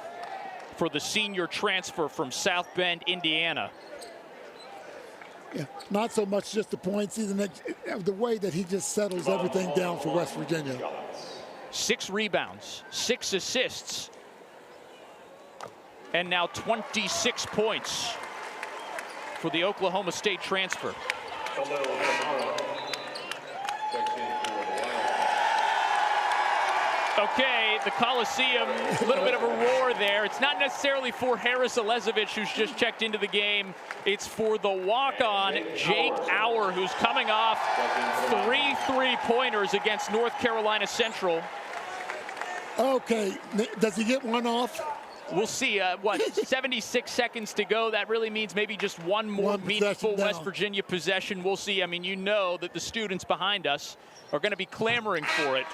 for the senior transfer from South Bend, Indiana. Yeah, not so much just the points, even the way that he just settles everything down for West Virginia. 6 rebounds, 6 assists, and now 26 points for the Oklahoma State transfer. Okay, the Coliseum, a little bit of a roar there. It's not necessarily for Harris Elizevich, who's just checked into the game. It's for the walk-on, Jake Auer, who's coming off 3 3-pointers against North Carolina Central. Okay, does he get one off? We'll see. 76 seconds to go. That really means maybe just one more meaningful West Virginia possession. We'll see. I mean, you know that the students behind us are going to be clamoring for it.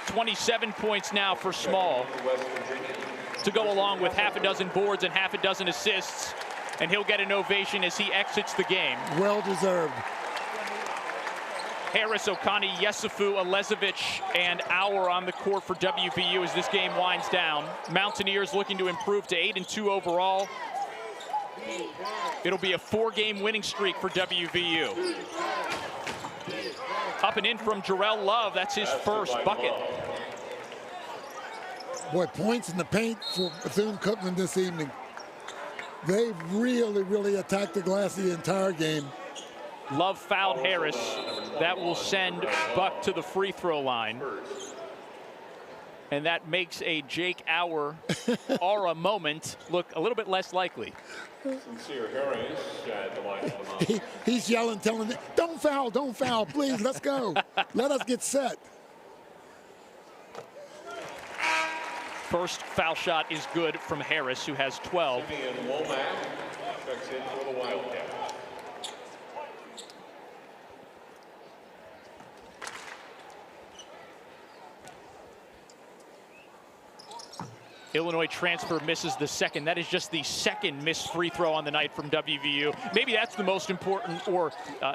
27 points now for Small to go along with half a dozen boards and half a dozen assists, and he'll get an ovation as he exits the game. Well deserved. Harris, Okani, Yesufu, Elizevich, and Auer on the court for WVU as this game winds down. Mountaineers looking to improve to 8-2 overall. It'll be a 4-game winning streak for WVU. Up and in from Jarrell Love. That's his first bucket. Boy, points in the paint for Bethune-Cookman this evening. They really, really attacked the glass the entire game. Love fouled Harris. That will send Buck to the free throw line. And that makes a Jake Auer aura moment look a little bit less likely. Sencire Harris at the line of the He's yelling, telling them, don't foul, please, let's go. Let us get set. First foul shot is good from Harris, who has 12. Simeon Womack checks in for the Wildcats. Illinois transfer misses the second. That is just the second missed free throw on the night from WVU. Maybe that's the most important or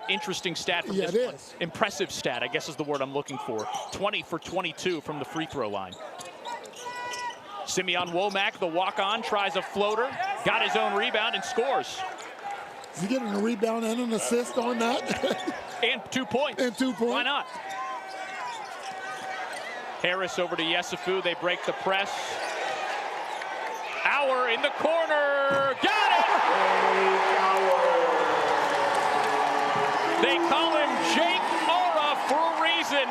interesting stat from this one. Impressive stat, I guess is the word I'm looking for. 20 for 22 from the free throw line. Simeon Womack, the walk-on, tries a floater, got his own rebound and scores. Is he getting a rebound and an assist on that? And 2 points. And 2 points. Why not? Harris over to Yesufu. They break the press. Auer in the corner. Got it! They call him Jake Aura for a reason.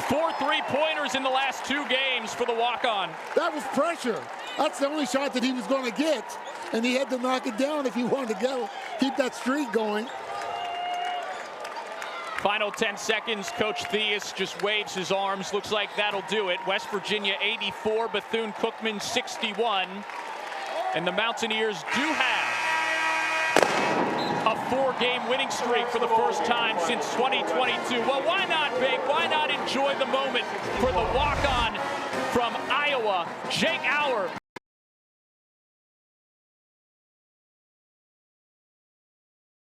4 3-pointers in the last 2 games for the walk-on. That was pressure. That's the only shot that he was going to get. And he had to knock it down if he wanted to go, keep that streak going. Final 10 seconds. Coach Theus just waves his arms. Looks like that'll do it. West Virginia 84, Bethune-Cookman 61. And the Mountaineers do have a 4-game winning streak for the first time since 2022. Well, why not, Big? Why not enjoy the moment for the walk-on from Iowa, Jake Auer?